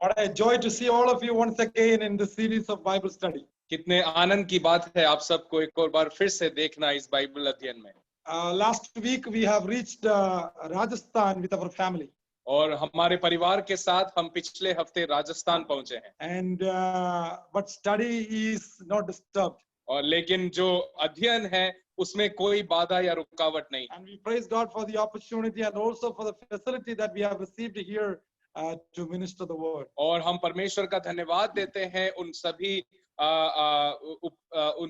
What a joy to see all of you once again in this series of Bible study. कितने आनंद की बात है आप सबको एक और बार फिर से देखना इस बाइबल अध्ययन में। Last week we have reached Rajasthan with our family. और हमारे परिवार के साथ हम पिछले हफ्ते राजस्थान पहुंचे हैं। And but study is not disturbed. और लेकिन जो अध्ययन है उसमें कोई बाधा या रुकावट नहीं। And we praise God for the opportunity and also for the facility that we have received here to minister the word. और हम परमेश्वर का धन्यवाद देते हैं उन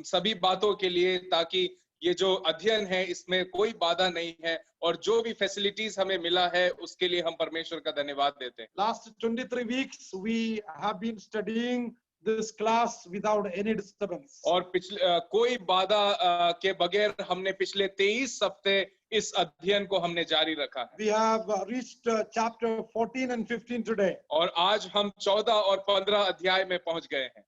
सभी बातों के लिए ताकि ये जो अध्ययन है इसमें कोई बाधा नहीं है और जो भी फैसिलिटीज हमें मिला है उसके लिए हम परमेश्वर का धन्यवाद देते हैं। Last 23 weeks we have been studying this class without any disturbance. और पिछले कोई बाधा के बगैर हमने पिछले 23 हफ्ते इस अध्ययन को हमने जारी रखा है। We have reached chapter 14 and 15 today. और आज हम 14 और 15 अध्याय में पहुंच गए हैं।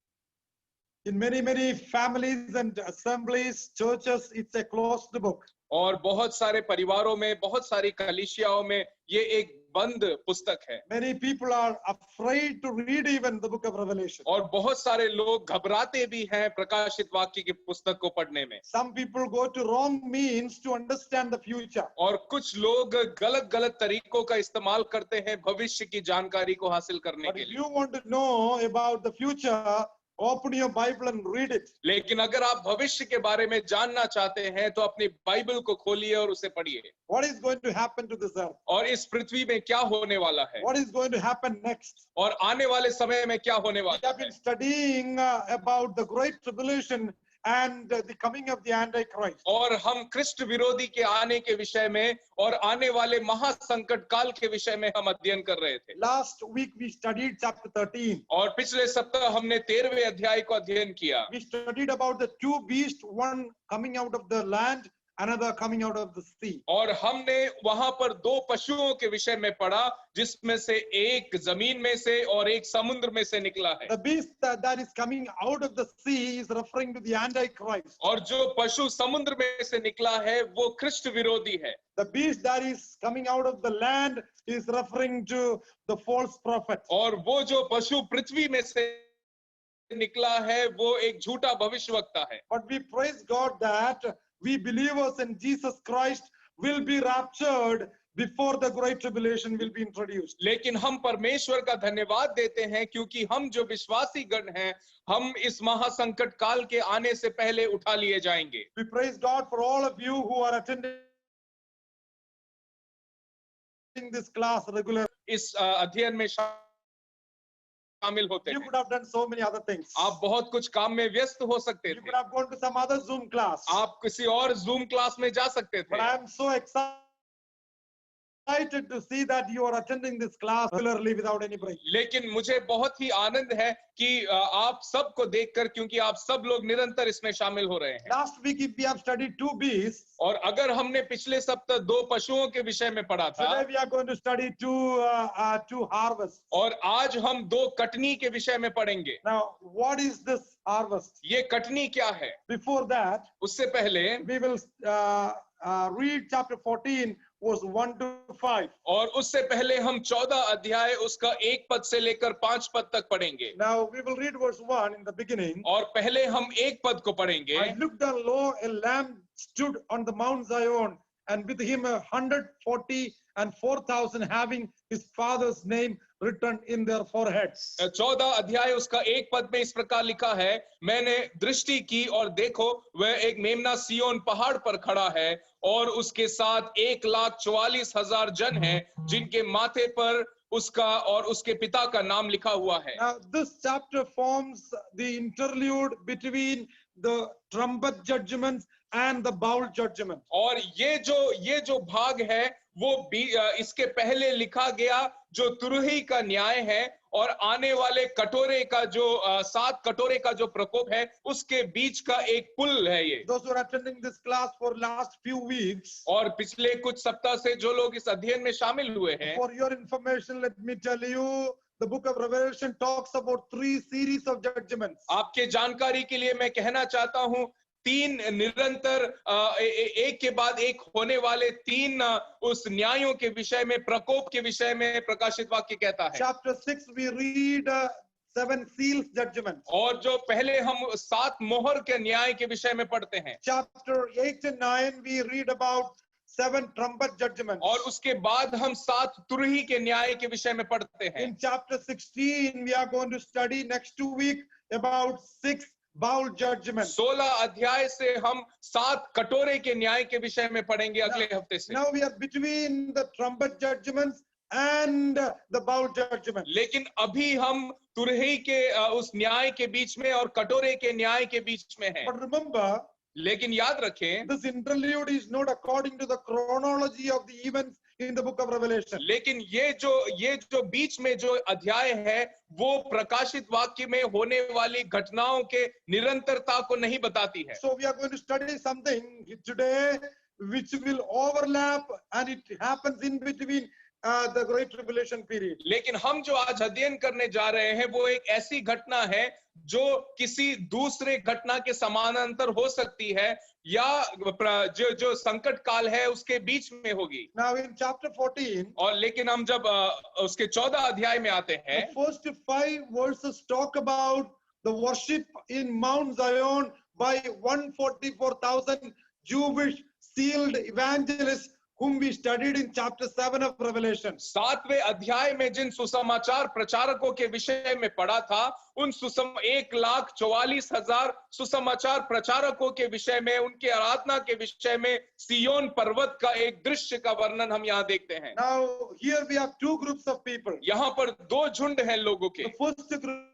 In many families and assemblies, churches, it's a closed book. और बहुत सारे परिवारों में, बहुत सारी कलीसियाओं में ये एक बंद पुस्तक है। Many people are afraid to read even the book of Revelation. और बहुत सारे लोग घबराते भी हैं प्रकाशित वाक्य की पुस्तक को पढ़ने में। Some people go to wrong means to understand the future. और कुछ लोग गलत तरीकों का इस्तेमाल करते हैं भविष्य की जानकारी को हासिल करने But के if लिए। you want to know about the future, open your Bible and read it. लेकिन अगर आप भविष्य के बारे में जानना चाहते हैं तो अपनी बाइबल को खोलिए और उसे पढ़िए। What is going to happen to this earth? और इस पृथ्वी में क्या होने वाला है? What is going to happen next? और आने वाले समय में क्या होने We वाला have है? been studying about the great tribulation and the coming of the Antichrist. और हम कृष्ण विरोधी के आने के विषय में और आने वाले महासंकट काल के विषय में हम अध्ययन कर रहे थे। Last week we studied chapter 13. और पिछले सप्ताह हमने 13वें अध्याय को अध्ययन किया। We studied about the two beasts, one coming out of the land, another coming out of the sea. और हमने वहां पर दो पशुओं के विषय में पढ़ा जिसमें से एक जमीन में से और एक समुद्र में से निकला है। The beast that is coming out of the sea is referring to the Antichrist. और जो पशु समुद्र में से निकला है वो कृष्ण विरोधी है। The beast that is coming out of the land is referring to the false prophet. और वो जो पशु पृथ्वी में से निकला है वो एक झूठा भविष्यवक्ता है। But we praise God that we believers in Jesus Christ will be raptured before the great tribulation will be introduced. लेकिन हम परमेश्वर का धन्यवाद देते हैं क्योंकि हम जो विश्वासी गण हैं हम इस महासंकट काल के आने से पहले उठा लिए जाएंगे। We praise God for all of you who are attending this class regularly. इस अध्ययन में शामिल होते You हैं। could have done so many other things. आप बहुत कुछ काम में व्यस्त हो सकते You थे। could have gone to some other Zoom class. आप किसी और जूम क्लास में जा सकते But थे। I am so excited to see that you are attending this class regularly without any break. लेकिन मुझे बहुत ही आनंद है कि आप सबको देखकर क्योंकि आप सब लोग निरंतर इसमें शामिल हो रहे हैं। Last week if we have studied two beasts, और अगर हमने पिछले सप्ताह दो पशुओं के विषय में पढ़ा था today we are going to study two harvests. और आज हम दो कटनी के विषय में पढ़ेंगे। Now, what is this harvest? ये कटनी क्या है? Before that, उससे पहले we will read chapter 14 verse 1 to 5. और उससे पहले हम 14 अध्याय उसका 1 पद से लेकर 5 पद तक पढ़ेंगे। Now we will read verse 1 in the beginning. और पहले हम 1 पद को पढ़ेंगे। I looked and lo, a lamb stood on the Mount Zion, and with him 140 and 4,000 having his father's name written in their foreheads. 14 अध्याय उसका 1 पद में इस प्रकार लिखा है, मैंने दृष्टि की और देखो वह एक मेमना सियोन पहाड़ पर खड़ा है और उसके साथ 1,44,000 जन हैं जिनके माथे पर उसका और उसके पिता का नाम लिखा हुआ है। Now this chapter forms the interlude between the trumpet judgments and the bowl judgment. और ये जो भाग है वो इसके पहले लिखा गया जो तुरही का न्याय है और आने वाले कटोरे का जो 7 कटोरे का जो प्रकोप है उसके बीच का एक पुल है ये। Those who are attending this class for last few weeks, और पिछले कुछ सप्ताह से जो लोग इस अध्ययन में शामिल हुए हैं, for your information, let me tell you, the book of Revelation talks about 3 series of judgments. आपके जानकारी के लिए मैं कहना चाहता हूं तीन निरंतर एक के बाद एक होने वाले तीन उस न्यायों के विषय में, प्रकोप के विषय में प्रकाशित वाक्य कहता है। Chapter 6, we read 7 seals judgments. और जो पहले हम 7 मोहर के न्याय के विषय में पढ़ते हैं, Chapter 8 and 9, we read about 7 trumpet judgments. और उसके बाद हम 7 तुरही के न्याय के विषय में पढ़ते हैं। In chapter 16, we are going to study next 2 weeks about 6 bowl judgments. 16 अध्याय से हम 7 कटोरे के न्याय के विषय में पढ़ेंगे अगले हफ्ते से। Now we are between the trumpet judgments and the bowl judgment. लेकिन अभी हम तुरही के उस न्याय के बीच में और कटोरे के न्याय के बीच में हैं। But remember, लेकिन याद रखें, this interlude is not according to the chronology of the events in the book of Revelation. लेकिन ये जो बीच में जो अध्याय है वो प्रकाशित वाक्य में होने वाली घटनाओं के निरंतरता को नहीं बताती है। So we are going to study something today which will overlap, and it happens in between the Great Tribulation period. लेकिन हम जो आज अध्ययन करने जा रहे हैं वो एक ऐसी घटना है जो किसी दूसरे घटना के समानांतर हो सकती है या जो संकट काल है उसके बीच में होगी। Now in chapter 14, और लेकिन हम जब उसके 14 अध्याय में आते हैं, the first 5 verses talk about the worship in Mount Zion by 144,000 Jewish sealed evangelists whom we studied in chapter 7 of Revelation. 7वें अध्याय में जिन सुसमाचार प्रचारकों के विषय में पढ़ा था, उन 1,44,000 सुसमाचार प्रचारकों के विषय में, उनके आराधना के विषय में सियोन पर्वत का एक दृश्य का वर्णन हम यहाँ देखते हैं। Now here we have 2 groups of people. यहाँ पर 2 झुंड हैं लोगों के। The first group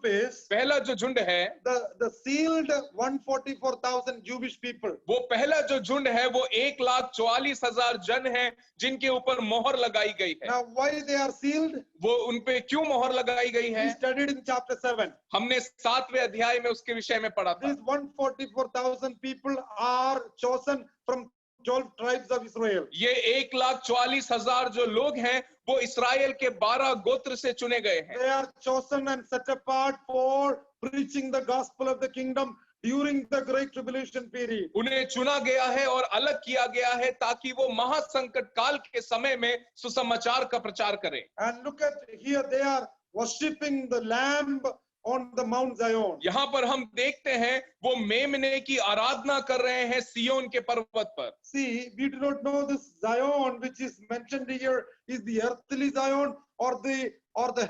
is पहला जो झुंड है, the sealed 144,000 Jewish people. वो पहला जो झुंड है वो 1,44,000 जन हैं जिनके ऊपर मोहर लगाई गई है। Now why they are sealed? वो उनपे क्यों मोहर लगाई गई है? We studied in chapter 7. हमने 7वें अध्याय में उसके विषय में पढ़ा था। These 144,000 people are chosen from 12 tribes of Israel. ये 1,44,000 जो लोग हैं वो इस्राएल के 12 गोत्र से चुने गए हैं। They are chosen and set apart for preaching the gospel of the kingdom during the Great Tribulation period. उन्हें चुना गया है और अलग किया गया है ताकि वो महासंकट काल के समय में सुसमाचार का प्रचार करें। And look at here, they are worshipping the Lamb on the Mount Zion. यहाँ पर हम देखते हैं वो मेमने की आराधना कर रहे हैं सियोन के पर्वत पर। See, we do not know this Zion which is mentioned here is the earthly Zion or the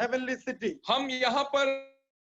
heavenly city. हम यहाँ पर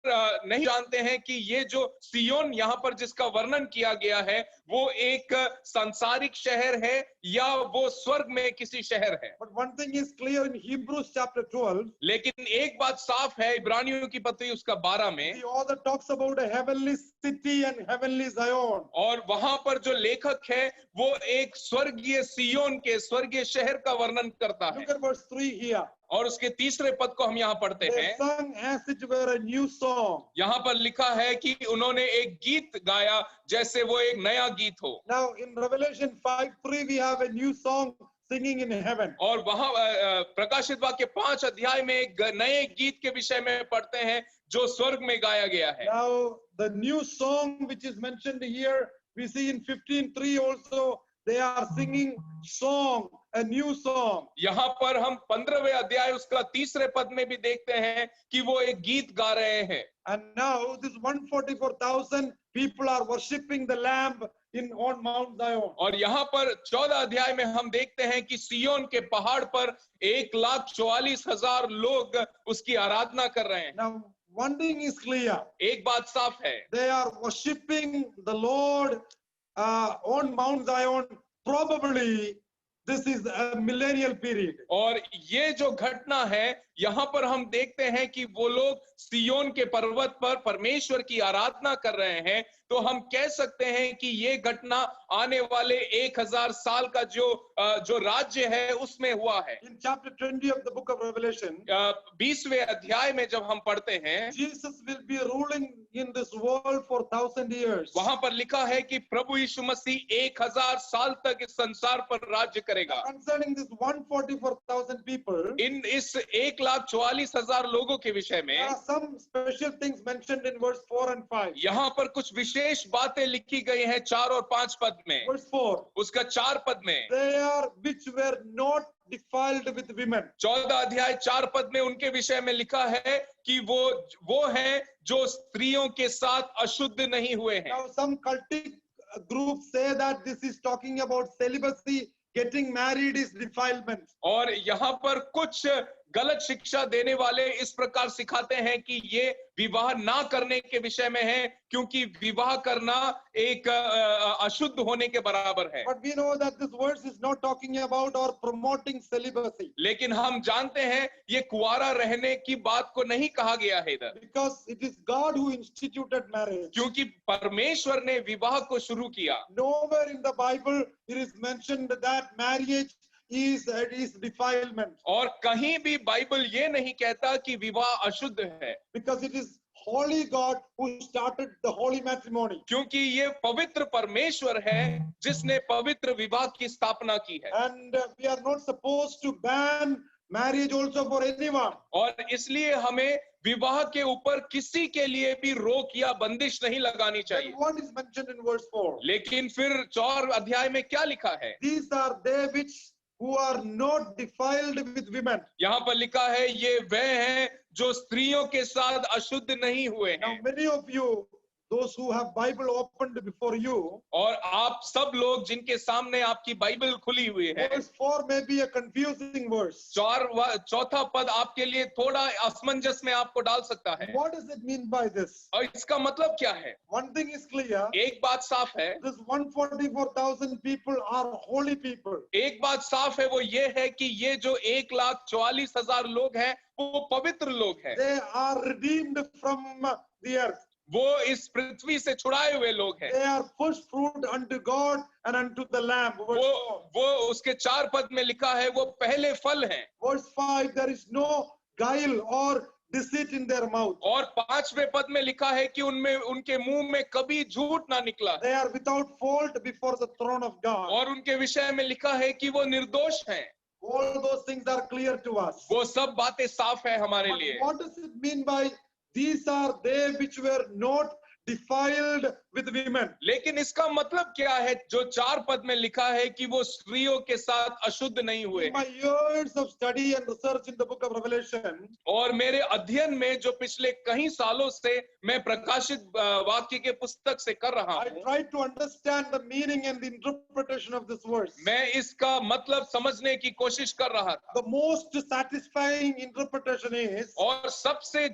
नहीं जानते हैं कि ये जो सियोन यहाँ पर जिसका वर्णन किया गया है वो एक सांसारिक शहर है या वो स्वर्ग में किसी शहर है। But one thing is clear in Hebrews chapter 12. लेकिन एक बात साफ है इब्रानियों की पत्री उसका 12 में, The author talks about a heavenly city and heavenly Zion. और वहां पर जो लेखक है वो एक स्वर्गीय सियोन के स्वर्गीय शहर का वर्णन करता है। Look at verse 3 here. और उसके तीसरे पद को हम यहाँ पढ़ते They हैं। sung as it were a new song. यहाँ पर लिखा है कि उन्होंने एक गीत गाया जैसे वो एक नया गीत हो। Now in Revelation 5:3 we have a new song singing in heaven. और वहां प्रकाशित वाक्य 5 अध्याय में एक नए गीत के विषय में पढ़ते हैं जो स्वर्ग में गाया गया है। Now the new song which is mentioned here we see in 15:3 also they are singing song, a new song. यहाँ पर हम 15वें अध्याय उसका तीसरे पद में भी देखते हैं कि वो एक गीत गा रहे हैं। And now this 144,000 people are worshipping the Lamb on Mount Zion. और यहाँ पर 14 अध्याय में हम देखते हैं कि सियोन के पहाड़ पर 1,44,000 लोग उसकी आराधना कर रहे हैं। Now one thing is clear. एक बात साफ है, They are worshipping the Lord on Mount Zion. Probably this is a millennial period. और ये जो घटना है यहाँ पर हम देखते हैं कि वो लोग सियोन के पर्वत पर परमेश्वर की आराधना कर रहे हैं। तो हम कह सकते हैं कि ये घटना आने वाले 1000 साल का जो राज्य है उसमें हुआ है। In chapter 20 of the book of Revelation, 20वें अध्याय में जब हम पढ़ते हैं, Jesus will be ruling in this world for 1,000 years. वहां पर लिखा है कि प्रभु यीशु मसीह 1000 साल तक इस संसार पर राज्य करेगा। Concerning this 144,000 people, इस 1,44,000 लोगों के विषय में there are some special things mentioned in verse 4 and 5. यहाँ पर कुछ विशेष विशेष बातें लिखी गई हैं 4 और 5 पद में। Verse 4. उसका 4 पद में, They are which were not defiled with women. 14 अध्याय 4 पद में उनके विषय में लिखा है कि वो हैं जो स्त्रियों के साथ अशुद्ध नहीं हुए हैं। Now some cultic groups say that this is talking about celibacy. Getting married is defilement. और यहाँ पर कुछ गलत शिक्षा देने वाले इस प्रकार सिखाते हैं कि ये विवाह ना करने के विषय में है, क्योंकि विवाह करना एक अशुद्ध होने के बराबर है। But we know that this verse is not talking about or promoting celibacy. लेकिन हम जानते हैं ये कुंवारा रहने की बात को नहीं कहा गया है इधर, Because it is God who instituted marriage. क्योंकि परमेश्वर ने विवाह को शुरू किया। Nowhere in the Bible it is mentioned that marriage is defilement. और कहीं भी बाइबल ये नहीं कहता कि विवाह अशुद्ध है, Because it is holy God who started the holy matrimony. क्योंकि ये पवित्र परमेश्वर है जिसने पवित्र विवाह की स्थापना की है। And we are not supposed to ban marriage also for anyone. और इसलिए हमें विवाह के ऊपर किसी के लिए भी रोक या बंदिश नहीं लगानी चाहिए। And what is mentioned in verse 4? लेकिन फिर 4 अध्याय में क्या लिखा है? These are they which who are not defiled with women. यहाँ पर लिखा है ये वह हैं जो स्त्रियों के साथ अशुद्ध नहीं हुए Now हैं। many of you, those who have Bible opened before you, और आप सब लोग जिनके सामने आपकी बाइबल खुली हुई है, verse 4 may be a confusing verse. चौथा पद आपके लिए थोड़ा असमंजस में आपको डाल सकता है। What does it mean by this? और इसका मतलब क्या है? One thing is clear. एक बात साफ है, This 144,000 people are holy people. एक बात साफ है, वो ये है कि ये जो 1,44,000 लोग हैं वो पवित्र लोग हैं। They are redeemed from the earth. वो इस पृथ्वी से छुड़ाए हुए लोग हैं। They are first fruit unto God and unto the Lamb. Verse 4. वो उसके 4 पद में लिखा है वो पहले फल हैं। Verse 5, there is no guile or deceit in their mouth. और 5वें पद में लिखा है कि उनमें उनके मुंह में कभी झूठ ना निकला। They are without fault before the throne of God. और उनके विषय में लिखा है कि वो निर्दोष हैं। All those things are clear to us. वो सब बातें साफ है हमारे But लिए। what does it mean by these are they which were not defiled with women? लेकिन इसका मतलब क्या है जो 4 पद में लिखा है कि वो स्त्रियों के साथ अशुद्ध नहीं हुए In my years of study and research in the book of Revelation, और मेरे अध्ययन में जो पिछले कई सालों से मैं प्रकाशित वाक्य के पुस्तक से कर रहा I हूँ, tried to understand the meaning and the interpretation of this verse. मैं इसका मतलब समझने की कोशिश कर रहा था। The most satisfying interpretation is और सबसे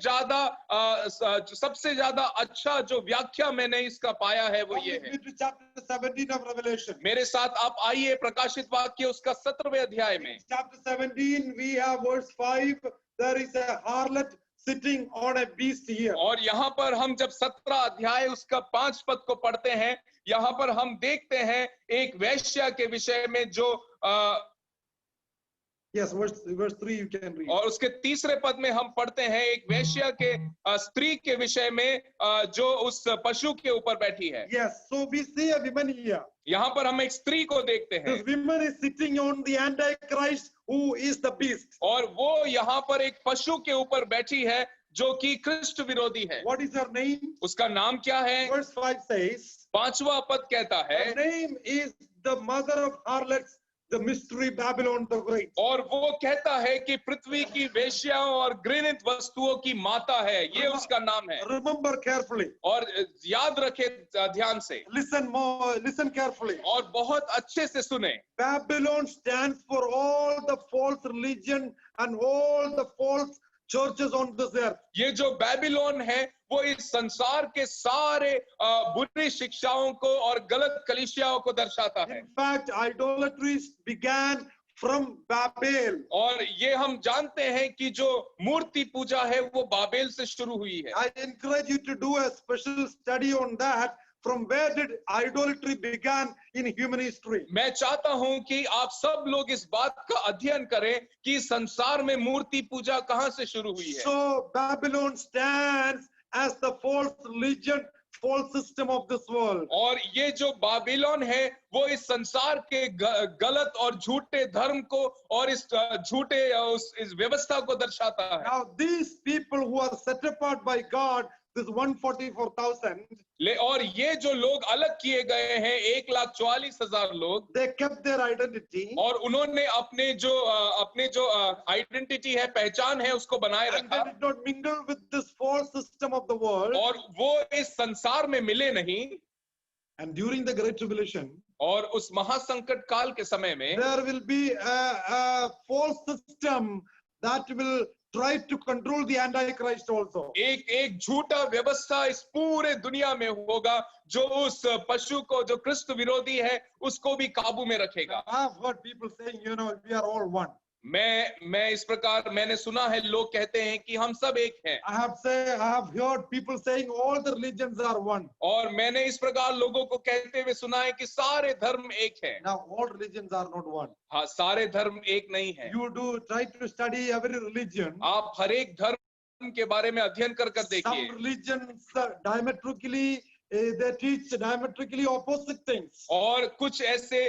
ज्यादा अच्छा जो व्याख्या मैंने इसका पाया है वो come ये with है। me to chapter 17 of Revelation. मेरे साथ आप आइए प्रकाशित वाक्य उसका 17वें अध्याय में। Chapter 17, we have verse 5. There is a harlot sitting on a beast here. और यहाँ पर हम जब 17 अध्याय उसका 5 पद को पढ़ते हैं, यहाँ पर हम देखते हैं एक वेश्या के विषय में जो Yes, verse 3 you can read. और उसके 3रे पद में हम पढ़ते हैं एक वेश्या के स्त्री के विषय में जो उस पशु के ऊपर बैठी है। Yes, so we see a woman here. यहाँ पर हम एक स्त्री को देखते हैं This woman is sitting on the Antichrist, who is the beast. और वो यहाँ पर एक पशु के ऊपर बैठी है जो कि कृष्ण विरोधी है। What is her name? उसका नाम क्या है? Verse 5 says, 5वां पद कहता है, her name is the mother of harlots, the mystery Babylon the Great. और वो कहता है कि पृथ्वी की वेश्याओं और घृणित वस्तुओं की माता है, ये उसका नाम है। Remember carefully. और याद रखे ध्यान से, Listen carefully. और बहुत अच्छे से सुने। Babylon stands for all the false religion and all the false churches on this earth. ये जो बेबीलोन है वो इस संसार के सारे बुरी शिक्षाओं को और गलत कलीसियाओं को दर्शाता है। In fact, idolatry began from Babel. और ये हम जानते हैं कि जो मूर्ति पूजा है वो बाबेल से शुरू हुई है। I encourage you to do a special study on that. From where did idolatry began in human history? मैं चाहता हूं कि आप सब लोग इस बात का अध्ययन करें कि संसार में मूर्ति पूजा कहां से शुरू हुई है। So Babylon stands as the false religion, false system of this world. और ये जो बाबिलोन है वो इस संसार के गलत और झूठे धर्म को और इस झूठे इस व्यवस्था को दर्शाता है। Now these people who are set apart by God, this 144,000, और ये जो लोग अलग किए गए हैं 1,40,000 लोग, they kept their identity और उन्होंने अपने जो आइडेंटिटी है, पहचान है, उसको बनाए and they रखा, did not mingle with this false system of the world. और वो इस संसार में मिले नहीं। And during the Great Tribulation, और उस महासंकट काल के समय में there will be a false system that will try to control the Antichrist also. एक झूठा व्यवस्था इस पूरे दुनिया में होगा जो उस पशु को, जो क्रिस्त विरोधी है, उसको भी काबू में रखेगा। I have heard people saying, we are all one. मैं इस प्रकार मैंने सुना है, लोग कहते हैं कि हम सब एक हैं। I have heard people saying all the religions are one. और मैंने इस प्रकार लोगों को कहते हुए सुना है कि सारे धर्म एक हैं। Now all religions are not one. हाँ, सारे धर्म एक नहीं है। You do try to study every religion. आप हर एक धर्म के बारे में अध्ययन कर देखिए। Some religions diametrically they teach diametrically opposite things. और कुछ ऐसे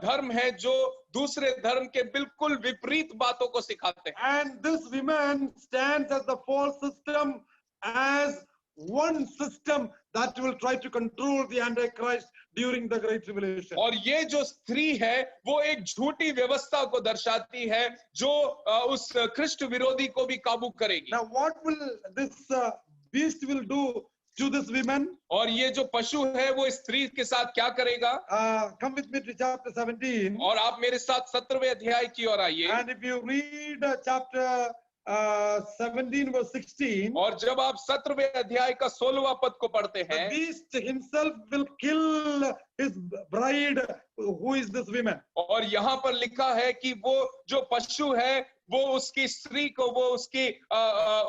धर्म हैं जो दूसरे धर्म के बिल्कुल विपरीत बातों को सिखाते हैं। And this woman stands as the false system, as one system that will try to control the Antichrist during the Great Tribulation. और ये जो स्त्री है वो एक झूठी व्यवस्था को दर्शाती है जो उस ख्रिस्ट विरोधी को भी काबू करेगी। Now what will this beast will do to this woman? और ये जो पशु है वो स्त्री के साथ क्या करेगा? Come with me to chapter 17. और आप मेरे साथ 17वें अध्याय की ओर आइए। And if you read chapter 17 verse 16, और जब आप 17वें अध्याय का 16वां पद को पढ़ते the हैं, beast himself will kill his bride, who is this woman. और यहाँ पर लिखा है कि वो जो पशु है वो उसकी स्त्री को, वो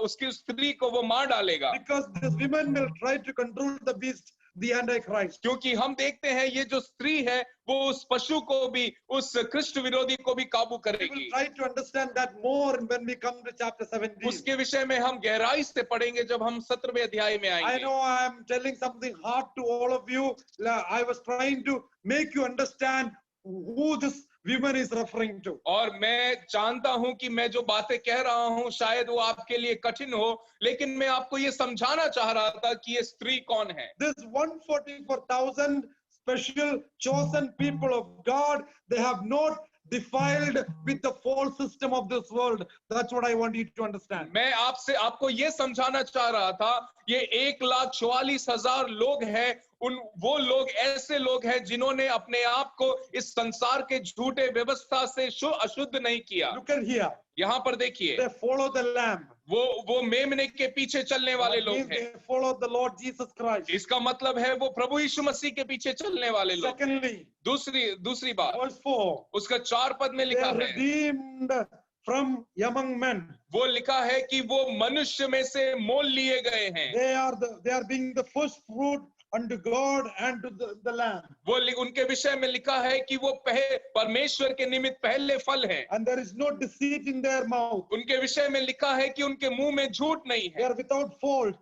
उसकी स्त्री को वो मार डालेगा। Because this woman will try to control the beast, the Antichrist. क्योंकि हम देखते हैं ये जो स्त्री है वो उस पशु को भी, उस ख्रिस्ट विरोधी को भी काबू We will करेगी। try to understand that more when we come to chapter 17. उसके विषय में हम गहराई से पढ़ेंगे जब हम 17वें अध्याय में I आएंगे। know I am telling something hard to all of you. I was trying to make you understand who this woman is referring to. और मैं जानता हूं कि मैं जो बातें कह रहा हूं शायद वो आपके लिए कठिन हो, लेकिन मैं आपको ये समझाना चाह रहा था कि ये स्त्री कौन है। This 144,000 special chosen people of God, they have not defiled with the false system of this world. That's what I want you to understand. मैं आपको ये समझाना चाह रहा था, ये 1,44,000 लोग हैं, वो लोग ऐसे लोग हैं जिन्होंने अपने आप को इस संसार के झूठे व्यवस्था से अशुद्ध नहीं किया। Look at here. यहाँ पर देखिए, They follow the Lamb. वो मेमने के पीछे चलने वाले That लोग means हैं। they follow the Lord Jesus Christ. इसका मतलब है वो प्रभु यीशु मसीह के पीछे चलने वाले लोग। Secondly, दूसरी बात, verse 4, उसका 4 पद में they लिखा are है, redeemed from among men. वो लिखा है कि वो मनुष्य में से मोल लिए गए हैं। They are being the first fruit unto God and to the Lamb. वो उनके विषय में लिखा है कि वो परमेश्वर के निमित्त पहले फल हैं। And there is no deceit in their mouth. उनके विषय में लिखा है कि उनके मुंह में झूठ नहीं They है। are without fault.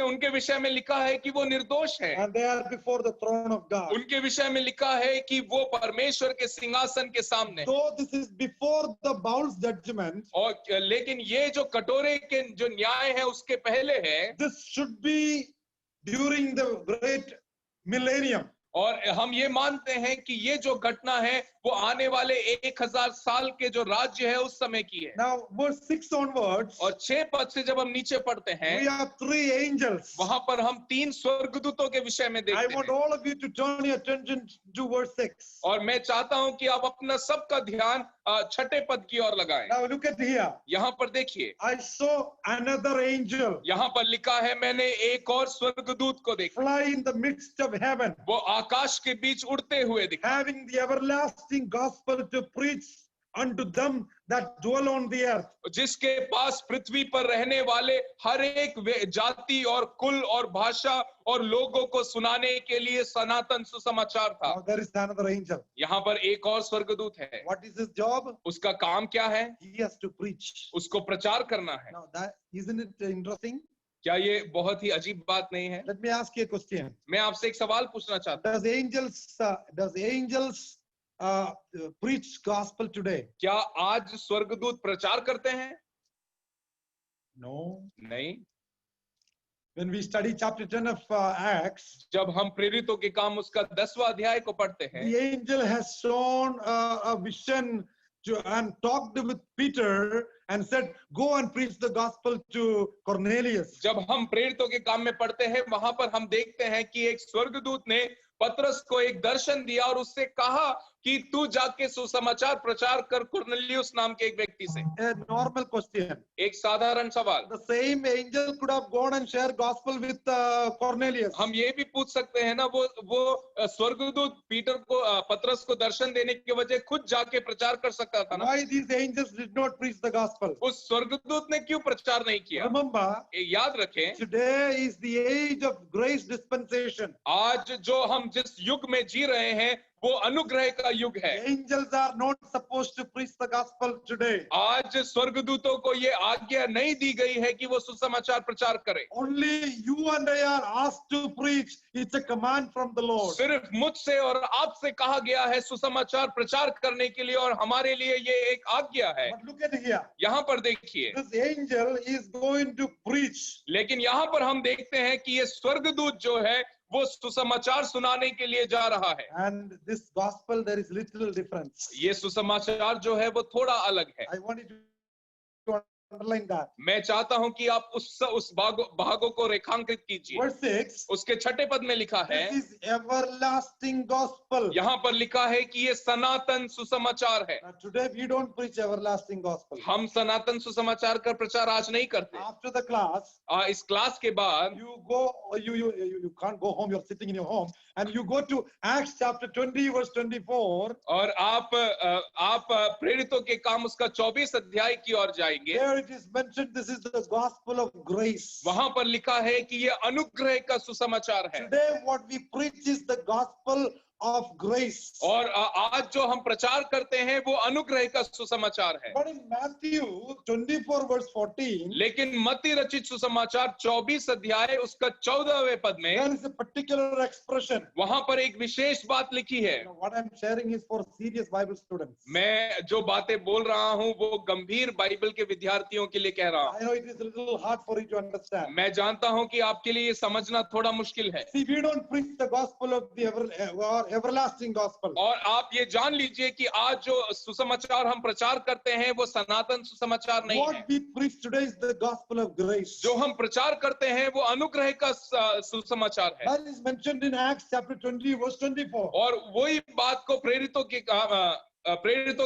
उनके विषय में लिखा है कि वो निर्दोष है। And they are before the throne of God. उनके विषय में लिखा है कि वो परमेश्वर के सिंहासन के सामने। So this is before the bowl's judgment. और लेकिन ये जो कटोरे के जो न्याय है उसके पहले है। This should be during the great millennium. और हम ये मानते हैं कि ये जो घटना है वो आने वाले 1000 साल के जो राज्य है उस समय की है। Now verse 6 onwards, और 6 पद से जब हम नीचे पढ़ते हैं, we have 3 angels. वहां पर हम 3 स्वर्गदूतों के विषय में I देखते want हैं। all of you to turn your attention to verse 6. और मैं चाहता हूं कि आप अपना सबका ध्यान 6ठे पद की ओर लगाएं। Now look at here. यहाँ पर देखिए, I saw another angel यहाँ पर लिखा है, मैंने एक और स्वर्गदूत को देखा, fly in the midst of heaven, वो आकाश के बीच उड़ते हुए दिखा, having the everlasting gospel to preach unto them that dwell on the earth. जिसके पास पृथ्वी पर रहने वाले हर एक जाति और कुल और भाषा और लोगों को सुनाने के लिए सनातन सुसमाचार था। Now there is another angel. यहाँ पर एक और स्वर्गदूत है। What is his job? उसका काम क्या है? He has to preach. उसको प्रचार करना है। Now that isn't it interesting? क्या ये बहुत ही अजीब बात नहीं है? Let me ask you a question. मैं आपसे एक सवाल पूछना चाहता हूँ, Does angels preach gospel today? क्या आज स्वर्गदूत प्रचार करते हैं? No. नहीं। When we study chapter 10 of Acts, जब हम प्रेरितों के काम उसका 10वां अध्याय को पढ़ते हैं, the angel has shown a vision and talked with Peter and said, go and preach the gospel to Cornelius. जब हम प्रेरितों के काम में पढ़ते हैं, वहां पर हम देखते हैं कि एक स्वर्गदूत ने पतरस को एक दर्शन दिया और उससे कहा कि तू जाके सुसमाचार प्रचार कर कुरनेलियुस नाम के एक व्यक्ति से। A normal question. एक साधारण सवाल। The same angel could have gone and shared gospel with Cornelius. हम ये भी पूछ सकते हैं ना, वो स्वर्गदूत पीटर को पतरस को दर्शन देने के वजह खुद जाके प्रचार कर सकता था ना। Why these angels did not preach the gospel? उस स्वर्गदूत ने क्यों प्रचार नहीं किया? Remember, याद रखें, today is the age of grace dispensation. आज जो हम जिस युग में जी रहे हैं वो अनुग्रह का युग है। Angels are not supposed to preach the gospel today. आज स्वर्गदूतों को ये आज्ञा नहीं दी गई है कि वो सुसमाचार प्रचार करें। Only you and I are asked to preach. It's a command from the Lord. सिर्फ मुझसे और आपसे कहा गया है सुसमाचार प्रचार करने के लिए, और हमारे लिए ये एक आज्ञा है। But look at here. यहाँ पर देखिए, This angel is going to preach. लेकिन यहाँ पर हम देखते हैं कि ये स्वर्गदूत जो है वो सुसमाचार सुनाने के लिए जा रहा है। And this gospel, there is little difference. ये सुसमाचार जो है वो थोड़ा अलग है। I want you to underline that. मैं चाहता हूं कि आप उस भागों को रेखांकित कीजिए। Verse 6. उसके छठे पद में लिखा है, This is everlasting gospel. यहाँ पर लिखा है कि ये सनातन सुसमाचार है। Now, today we don't preach everlasting gospel. हम सनातन सुसमाचार का प्रचार आज नहीं करते। After the class, इस क्लास के बाद you can't go home. You're sitting in your home, and you go to Acts chapter 20, verse 24. और आप प्रेरितों के काम उसका 24 अध्याय की ओर जाएंगे। There it is mentioned, this is the gospel of grace. वहां पर लिखा है कि ये अनुग्रह का सुसमाचार है। Today what we preach is the gospel of grace. और आज जो हम प्रचार करते हैं वो अनुग्रह का सुसमाचार है। But in Matthew 24, verse 14, लेकिन मत्ती रचित सुसमाचार 24 अध्याय उसका 14वें पद में there is a particular expression. वहां पर एक विशेष बात लिखी है। Now, what I'm sharing is for serious Bible students. मैं जो बातें बोल रहा हूं वो गंभीर बाइबल के विद्यार्थियों के लिए कह रहा हूं। I know it is a little hard for you to understand. मैं जानता हूं कि आपके लिए ये समझना थोड़ा मुश्किल है। See, we don't preach the gospel of the everlasting gospel. और आप ये जान लीजिए कि आज जो सुसमाचार हम प्रचार करते हैं वो सनातन सुसमाचार नहीं है। What we preach today is the gospel of grace. जो हम प्रचार करते हैं वो अनुग्रह का सुसमाचार है। That is mentioned in Acts chapter 20, verse 24. और वही बात को प्रेरितों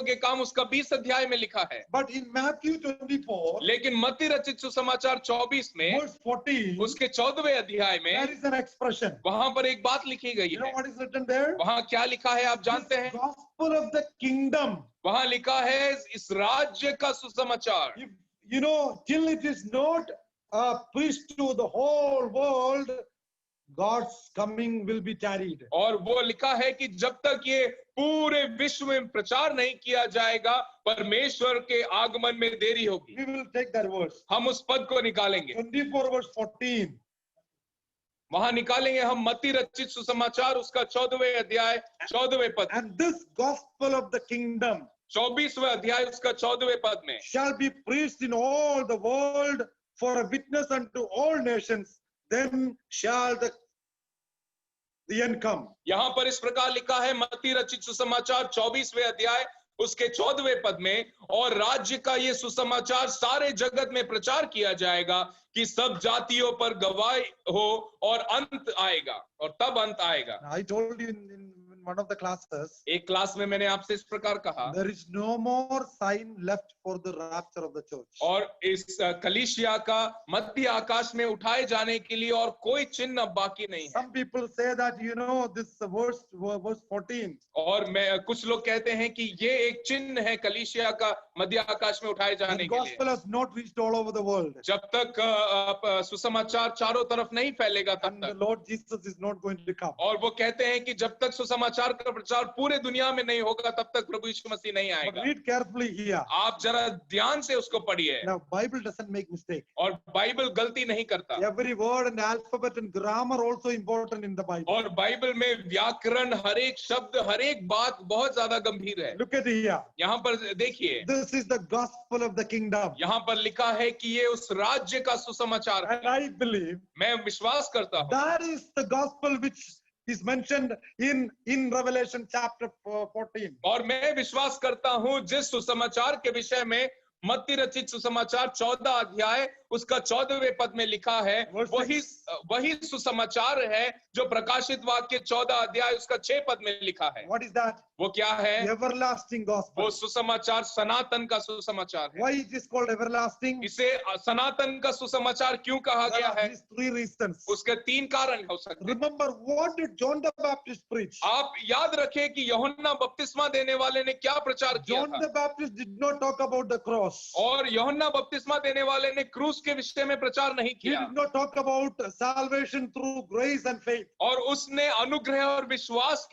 के काम उसका 20 अध्याय में लिखा है। But in Matthew 24, लेकिन मत्ती रचित सुसमाचार 24 में verse 14, उसके 14वें अध्याय में there is an expression. वहां पर एक बात लिखी गई You know है। what is written there? वहां क्या लिखा है आप जानते This हैं? gospel of the kingdom. वहां लिखा है इस राज्य का सुसमाचार। If, you know, till it is not preached to the whole world, God's coming will be tarried. और वो लिखा है कि जब तक ये पूरे विश्व में प्रचार नहीं किया जाएगा परमेश्वर के आगमन में देरी होगी। We will take that verse. हम उस पद को निकालेंगे। 24, verse 14. वहां निकालेंगे हम मत्ती रचित सुसमाचार उसका 14वें अध्याय 14वें पद। And this gospel of the kingdom 24वें अध्याय उसका 14वें पद में shall be preached in all the world for a witness unto all nations, then shall the end come. यहाँ पर इस प्रकार लिखा है मत्ती रचित सुसमाचार 24वें अध्याय उसके 14वें पद में, और राज्य का ये सुसमाचार सारे जगत में प्रचार किया जाएगा कि सब जातियों पर गवाही हो और अंत आएगा, और तब अंत आएगा। I told you in one of the classes, एक क्लास में मैंने आपसे इस प्रकार कहा, there is no more sign left for the rapture of the church. और इस कलीसिया का मध्य आकाश में उठाए जाने के लिए और कोई चिन्ह अब बाकी नहीं है। Some people say that, you know, this verse 14. और मैं कुछ लोग कहते हैं कि ये एक चिन्ह है कलीसिया का मध्य आकाश में उठाए जाने The के लिए। gospel has not reached all over the world. जब तक सुसमाचार चारों तरफ नहीं फैलेगा तब And the तक। Lord Jesus is not going to come. और वो कहते हैं कि जब तक सुसमाचार सुसमाचार का प्रचार पूरे दुनिया में नहीं होगा तब तक प्रभु यीशु मसीह नहीं But आएगा। read carefully here. आप जरा ध्यान से उसको पढ़िए। Now, Bible doesn't make mistake. और बाइबल गलती नहीं करता। Every word and alphabet and grammar also important in the Bible. और बाइबल में व्याकरण, हर एक शब्द, हर एक बात बहुत ज्यादा गंभीर है। Look at here. यहाँ पर देखिए, This is the gospel of the kingdom. यहाँ पर लिखा है कि ये उस राज्य का सुसमाचार And है। I believe मैं विश्वास करता हूँ that is the gospel which is mentioned in Revelation chapter 14. और मैं विश्वास करता हूँ जिस सुसमाचार के विषय में मत्ती रचित सुसमाचार 14 अध्याय उसका 14वें पद में लिखा है, वही सुसमाचार है जो प्रकाशित वाक्य 14 अध्याय उसका 6 पद में लिखा है। What is that? वो क्या है? Everlasting gospel. वो सुसमाचार सनातन का सुसमाचार है। Why it is called everlasting? इसे सनातन का सुसमाचार क्यों कहा There गया are है? these 3 reasons. उसके 3 कारण हो सकते हैं। Remember, what did John the Baptist preach? आप याद रखें कि यूहन्ना बपतिस्मा देने वाले ने क्या प्रचार किया John था? the Baptist did not talk about the cross. और यूहन्ना बपतिस्मा देने वाले ने क्रूस के विषय में प्रचार नहीं He किया did not talk about salvation through grace and faith. और उसने अनुग्रह और विश्वास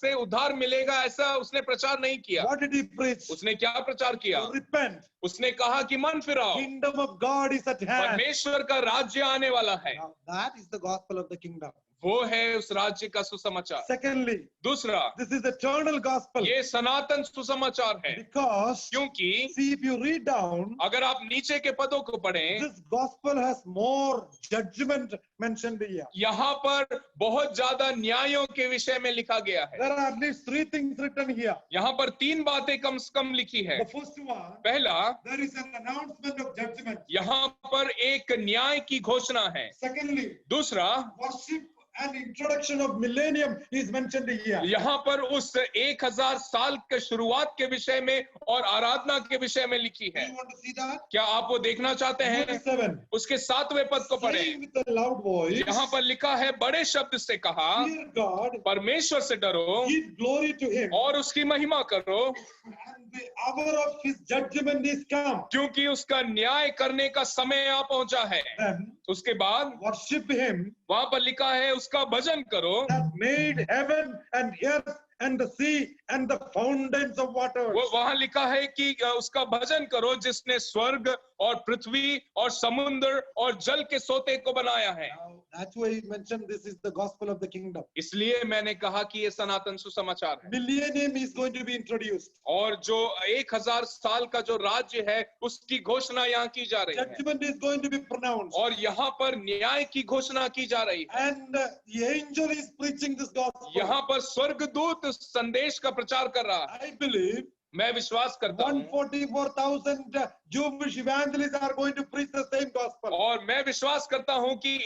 से उद्धार मिलेगा ऐसा उसने प्रचार नहीं किया। What did he preach? उसने क्या प्रचार किया? Repent. उसने कहा कि मन फिराओ, Kingdom of God is at hand. परमेश्वर का राज्य आने वाला है। Now, that is the gospel of the kingdom. वो है उस राज्य का सुसमाचार। Secondly, दूसरा, this is eternal gospel. ये सनातन सुसमाचार है Because, क्योंकि see, if you read down, अगर आप नीचे के पदों को पढ़ें, this gospel has more judgment mentioned here. यहाँ पर बहुत ज्यादा न्यायों के विषय में लिखा गया है। There are at least 3 things written here. यहाँ पर 3 बातें कम से कम लिखी है। The first one, पहला, there is an announcement of judgment. यहाँ पर एक न्याय की घोषणा है। Secondly, दूसरा, worship and introduction of millennium is mentioned here. यहाँ पर उस 1000 साल के शुरुआत के विषय में और आराधना के विषय में लिखी Do है। you want to see that? क्या आप वो देखना चाहते हैं? 47. उसके 7वें पद को पढ़ें। Saying with a loud voice, यहाँ पर लिखा है, बड़े शब्द से कहा, fear God, परमेश्वर से डरो give glory to him, और उसकी महिमा करो, and the hour of his judgment is come. क्योंकि उसका न्याय करने का समय आ पहुंचा है। Then उसके बाद worship him वहां पर लिखा है, उसका भजन करो, that made heaven and earth and the sea and the fountains of water. वो वहां लिखा है कि उसका भजन करो जिसने स्वर्ग और पृथ्वी और समुद्र और जल के सोते को बनाया है। That's why he mentioned this is the gospel of the kingdom. इसलिए मैंने कहा कि ये सनातन सुसमाचार है। Millennium is going to be introduced. और जो 1000 साल का जो राज्य है उसकी घोषणा यहाँ की जा रही है Judgment is going to be pronounced. और यहाँ पर न्याय की घोषणा की जा रही है। And the angel is preaching this gospel. यहाँ पर स्वर्गदूत संदेश का प्रचार कर रहा है। I believe मैं विश्वास करता हूँ 144,000 Jewish evangelists are going to preach the same gospel. और मैं विश्वास करता हूँ कि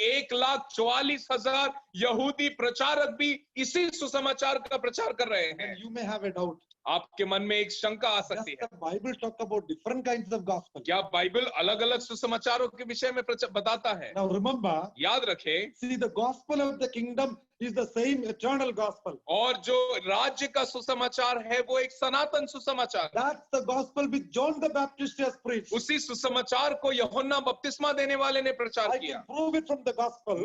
1,44,000 यहूदी प्रचारक भी इसी सुसमाचार का प्रचार कर रहे हैं। And you may have a doubt. आपके मन में एक शंका आ Does सकती है, the Bible talk about different kinds of gospel? क्या बाइबल अलग अलग सुसमाचारों के विषय में बताता है? Now remember, याद रखें, see, the gospel of the kingdom is the same eternal gospel. और जो राज्य का सुसमाचार है वो एक सनातन सुसमाचार है। That's the gospel which John the Baptist has preached. उसी सुसमाचार को यूहन्ना बपतिस्मा देने वाले ने प्रचार I किया। can prove it from the gospel.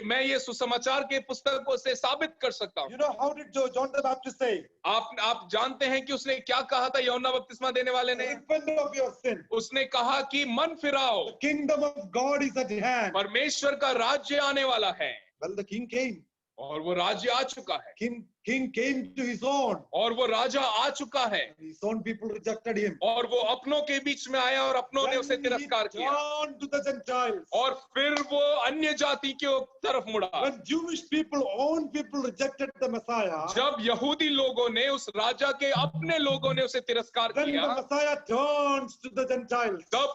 मैं ये सुसमाचार के पुस्तकों से साबित कर सकता हूँ। You know, how did John the Baptist say? आप जानते हैं कि उसने क्या कहा था यूहन्ना बपतिस्मा देने वाले ने? Repent of your sin. उसने कहा कि मन फिराओ, The kingdom of God is at hand. परमेश्वर का राज्य आने वाला है। Well, the king came. और वो राज्य आ चुका है King came to his own. और वो राजा आ चुका है His own people rejected him. और वो अपनों के बीच में आया और अपनों ने उसे Then he तिरस्कार किया turned to the Gentiles. और फिर वो अन्य जाति की तरफ मुड़ा। When Jewish people, own people rejected the Messiah, जब यहूदी लोगों ने उस राजा के अपने लोगों ने उसे तिरस्कार then the किया, Messiah turns to the Gentiles. तब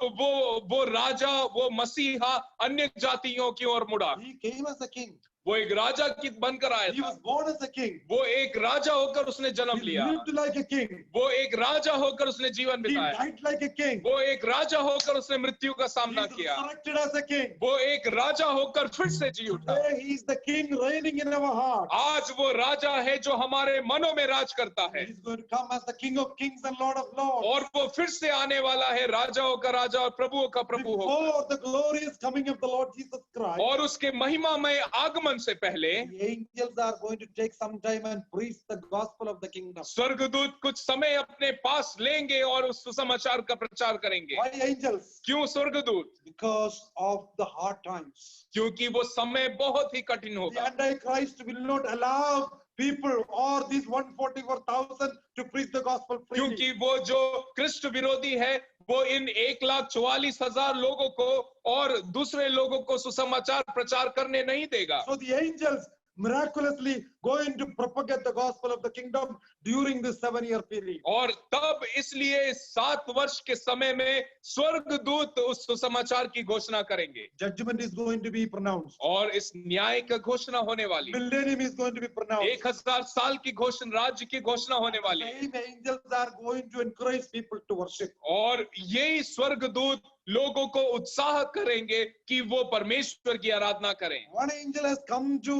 वो राजा, वो मसीहा अन्य जातियों की ओर मुड़ा। He came as a king. वो एक राजा की बनकर आया He था। was born as a king. वो एक राजा होकर उसने जन्म He लिया। lived like a king. वो एक राजा होकर उसने जीवन He बिताया। died like a king. वो एक राजा होकर उसने मृत्यु का He सामना is किया। resurrected as a king. वो एक राजा होकर फिर से जी उठा। Today he is the king reigning in our heart. आज वो राजा है जो हमारे मनों में राज करता है He is going to come as the King of Kings and Lord of Lords. और वो फिर से आने वाला है, राजाओं का राजा और प्रभुओं का प्रभु होगा। Before the glorious coming of the Lord Jesus Christ, और उसके महिमा में आगमन आगमन से पहले the angels are going to take some time and preach the gospel of the kingdom. स्वर्गदूत कुछ समय अपने पास लेंगे और उस सुसमाचार का प्रचार करेंगे। Why angels? क्यों स्वर्गदूत? Because of the hard times. क्योंकि वो समय बहुत ही कठिन The होगा। Antichrist will not allow people or these 144,000 to preach the gospel freely. क्योंकि वो जो कृष्ण विरोधी है वो इन 1,44,000 लोगों को और दूसरे लोगों को सुसमाचार प्रचार करने नहीं देगा। So the angels miraculously going to propagate the gospel of the kingdom during this 7-year period. और तब इसलिए 7 वर्ष के समय में स्वर्गदूत उस सुसमाचार की घोषणा करेंगे। Judgment is going to be pronounced. और इस न्याय का घोषणा होने वाली। Millennium is going to be pronounced. 1000 साल की घोषणा, राज्य की घोषणा होने वाली है। Same angels are going to encourage people to worship. और यही स्वर्गदूत लोगों को उत्साह करेंगे कि वो परमेश्वर की आराधना करें। One angel has come to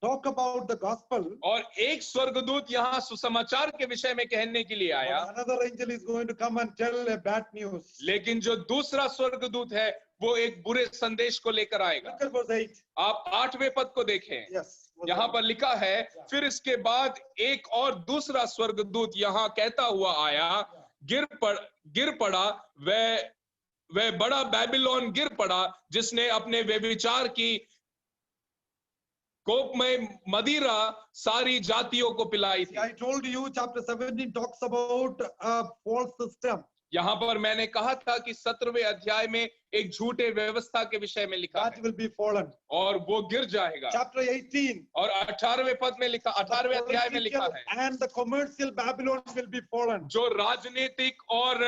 talk about the gospel. और एक स्वर्गदूत यहाँ सुसमाचार के विषय में कहने के लिए आया। But another angel is going to come and tell a bad news. लेकिन जो दूसरा स्वर्गदूत है वो एक बुरे संदेश को लेकर आएगा। Look at verse 8. आप 8वें पद को देखें। Yes. यहाँ पर लिखा है, फिर इसके बाद एक और दूसरा स्वर्गदूत यहाँ कहता हुआ आया, गिर पड़ा वह बड़ा बेबीलोन गिर पड़ा जिसने अपने व्यभिचार की कोपमय मदिरा सारी जातियों को पिलाई थी। I told you chapter 17 talks about a false system. यहाँ पर मैंने कहा था कि 17वें अध्याय में एक झूठे व्यवस्था के विषय में लिखा That है will be fallen. और वो गिर जाएगा। Chapter 18. और 18वें पद में लिखा, 18वें अध्याय में लिखा है, And the commercial Babylon will be fallen. जो राजनीतिक और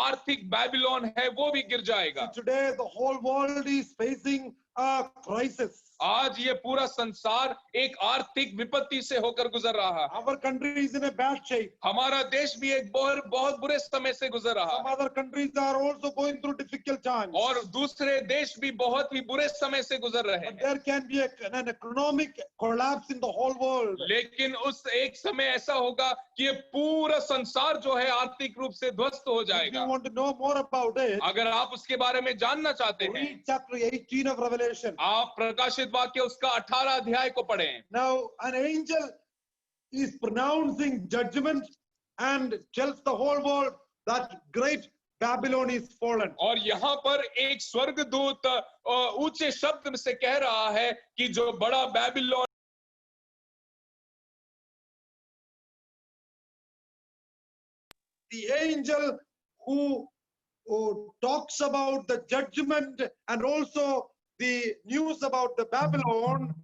आर्थिक बेबीलोन है वो भी गिर जाएगा। Today the whole world is facing a crisis. आज ये पूरा संसार एक आर्थिक विपत्ति से होकर गुजर रहा है। Our country is in a bad shape. हमारा देश भी एक बहुत बुरे समय से गुजर रहा Some है other countries are also going through difficult times. और दूसरे देश भी बहुत ही बुरे समय से गुजर रहे But हैं। there can be an economic collapse in the whole world. लेकिन उस एक समय ऐसा होगा कि ये पूरा संसार जो है आर्थिक रूप से ध्वस्त हो If you जाएगा। want to know more about it, अगर आप उसके बारे में जानना चाहते हैं, read chapter 18 of Revelation. आप प्रकाशित वाक्य उसका 18 अध्याय को पढ़ें। Now, an angel is pronouncing judgment and tells the whole world that great Babylon is fallen. और यहाँ पर एक स्वर्गदूत ऊंचे शब्द से कह रहा है कि जो बड़ा Babylon, The angel who talks about the judgment and also the news about the Babylon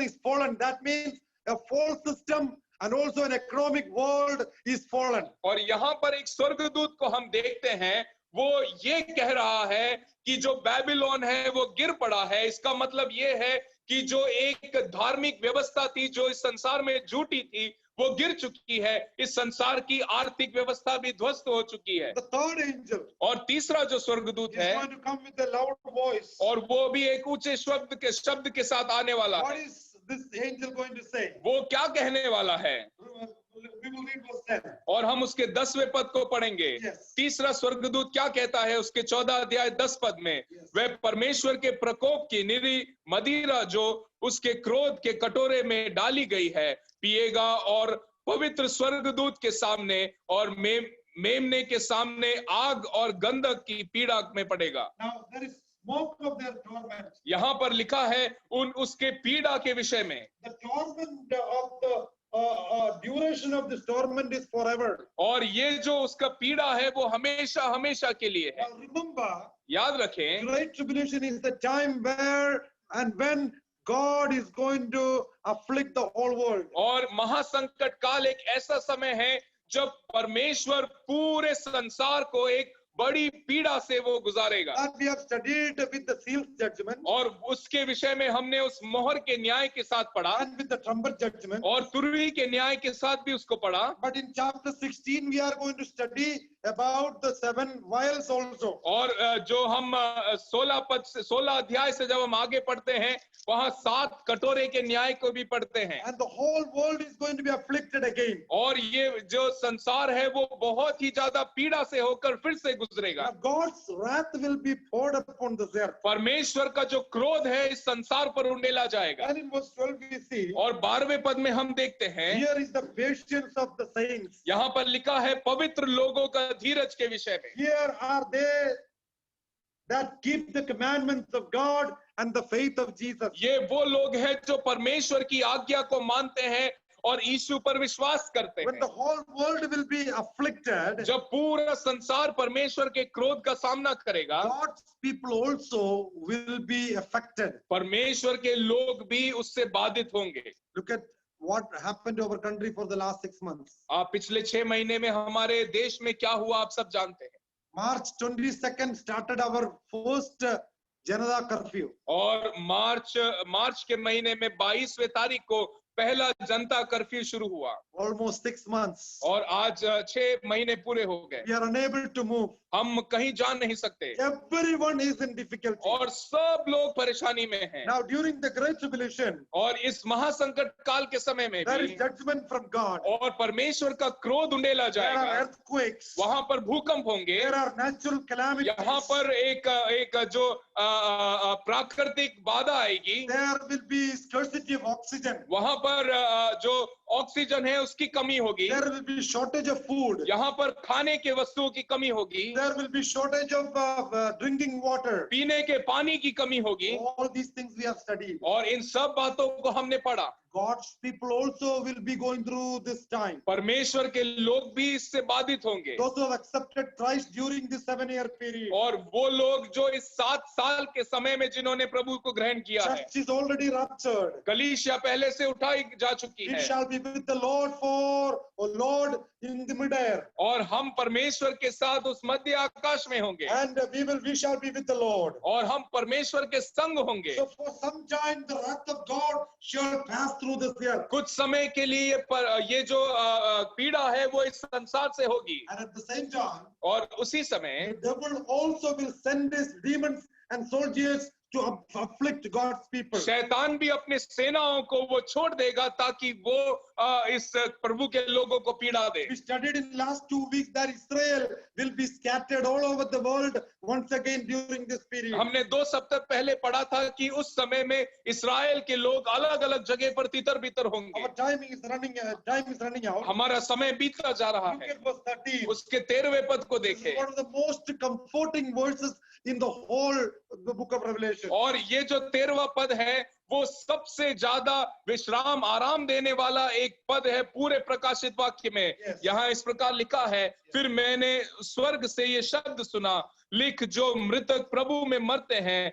is fallen. That means a false system and also an economic world is fallen. और यहाँ पर एक स्वर्गदूत को हम देखते हैं, वो ये कह रहा है कि जो बेबीलोन है वो गिर पड़ा है। इसका मतलब ये है कि जो एक धार्मिक व्यवस्था थी जो इस संसार में झूठी थी वो गिर चुकी है। इस संसार की आर्थिक व्यवस्था भी ध्वस्त हो चुकी है। The third angel और तीसरा जो स्वर्गदूत is है going to come with a loud voice. और वो भी एक ऊंचे शब्द के साथ आने वाला What है। is this angel going to say? वो क्या कहने वाला है? We will read verse 10. और हम उसके 10वें पद को पढ़ेंगे। Yes. तीसरा स्वर्गदूत क्या कहता है उसके 14 अध्याय 10 पद में? Yes. वह परमेश्वर के प्रकोप की निरी मदिरा जो उसके क्रोध के कटोरे में डाली गई है पिएगा और पवित्र स्वर्गदूत के सामने और मेमने के सामने आग और गंधक की पीड़ा में पड़ेगा। Now there is smoke of their torment. यहाँ पर लिखा है उसके पीड़ा के विषय में। The torment of the duration of this torment is forever. और ये जो उसका पीड़ा है वो हमेशा हमेशा के लिए है। Now remember, याद रखें, great tribulation is the time where and when God is going to afflict the whole world. और महासंकट काल एक ऐसा समय है जब परमेश्वर पूरे संसार को एक बड़ी पीड़ा से वो गुजारेगा। That we have studied with the seal judgment और उसके विषय में हमने उस मोहर के न्याय के साथ पढ़ा and with the trumpet judgment. और तुरही के न्याय के साथ भी उसको पढ़ा। But in chapter 16 we are going to study about the 7 vials also. और जो हम 16 अध्याय से जब हम आगे पढ़ते हैं वहां 7 कटोरे के न्याय को भी पढ़ते हैं। And the whole world is going to be afflicted again. और ये जो संसार है वो बहुत ही ज्यादा पीड़ा से होकर फिर से गुजरेगा। Now God's wrath will be poured upon this earth. परमेश्वर का जो क्रोध है इस संसार पर उंडेला जाएगा। And in verse 12 we see, और 12वें पद में हम देखते हैं here is the patience of the saints. यहाँ पर लिखा है पवित्र लोगों का धीरज के विषय में। Here are they that keep the commandments of God and the faith of Jesus. ये वो लोग हैं जो परमेश्वर की आज्ञा को मानते हैं और यीशु पर विश्वास करते When हैं। the whole world will be afflicted, जब पूरा संसार परमेश्वर के क्रोध का सामना करेगा God's people also will be affected. परमेश्वर के लोग भी उससे बाधित होंगे। Look at what happened to our country for the last 6 months. आप पिछले 6 महीने में हमारे देश में क्या हुआ आप सब जानते हैं। March 22nd started our first Janata curfew. और मार्च के महीने में 22वें तारीख को पहला जनता कर्फ्यू शुरू हुआ। Almost 6 months. और आज 6 महीने पूरे हो गए। We are unable to move. हम कहीं जा नहीं सकते Everyone is in difficulty. और सब लोग परेशानी में हैं। Now during the Great Tribulation, और इस महासंकट काल के समय में there is भी judgment from God. और परमेश्वर का क्रोध उंडेला There are जाएगा। earthquakes. वहां पर भूकंप होंगे। There are natural calamities. यहाँ पर एक जो प्राकृतिक बाधा आएगी। There will be scarcity of oxygen. वहां पर जो ऑक्सीजन है उसकी कमी होगी। There will be shortage of food. यहाँ पर खाने के वस्तुओं की कमी होगी। There will be shortage of drinking water. पीने के पानी की कमी होगी। All these things we have studied. और इन सब बातों को हमने पढ़ा। God's people also will be going through this time. परमेश्वर के लोग भी इससे बाधित होंगे। Those who have accepted Christ during this 7-year period. और वो लोग जो इस 7 साल के समय में जिन्होंने प्रभु को ग्रहण किया है। Church is already raptured. कलीसिया पहले से उठाई जा चुकी We है। shall be with the Lord Lord in the midair. और हम परमेश्वर के साथ उस मध्य आकाश में होंगे। And we shall be with the Lord. और हम परमेश्वर के संग होंगे। So for some time the wrath of God shall pass through this earth. कुछ समय के लिए ये जो पीड़ा है वो इस संसार से होगी। And at the same time, और उसी समय the devil also will send his demons and soldiers to afflict God's people. शैतान भी अपने सेनाओं को वो छोड़ देगा ताकि वो इस प्रभु के लोगों को पीड़ा दे। We studied in last 2 weeks that Israel will be scattered all over the world once again during this period. हमने 2 सप्ताह पहले पढ़ा था कि उस समय में इस्राएल के लोग अलग-अलग जगह पर तितर-बितर होंगे। Our time is running out. हमारा समय बीतता जा रहा Look है। at verse 13. उसके 13वें पद को This is देखें। one of the most comforting verses in the whole the book of Revelation. और ये जो 13वां पद है वो सबसे ज्यादा विश्राम आराम देने वाला एक पद है पूरे प्रकाशित वाक्य में। Yes. यहाँ इस प्रकार लिखा है, फिर मैंने स्वर्ग से ये शब्द सुना, लिख जो मृतक प्रभु में मरते हैं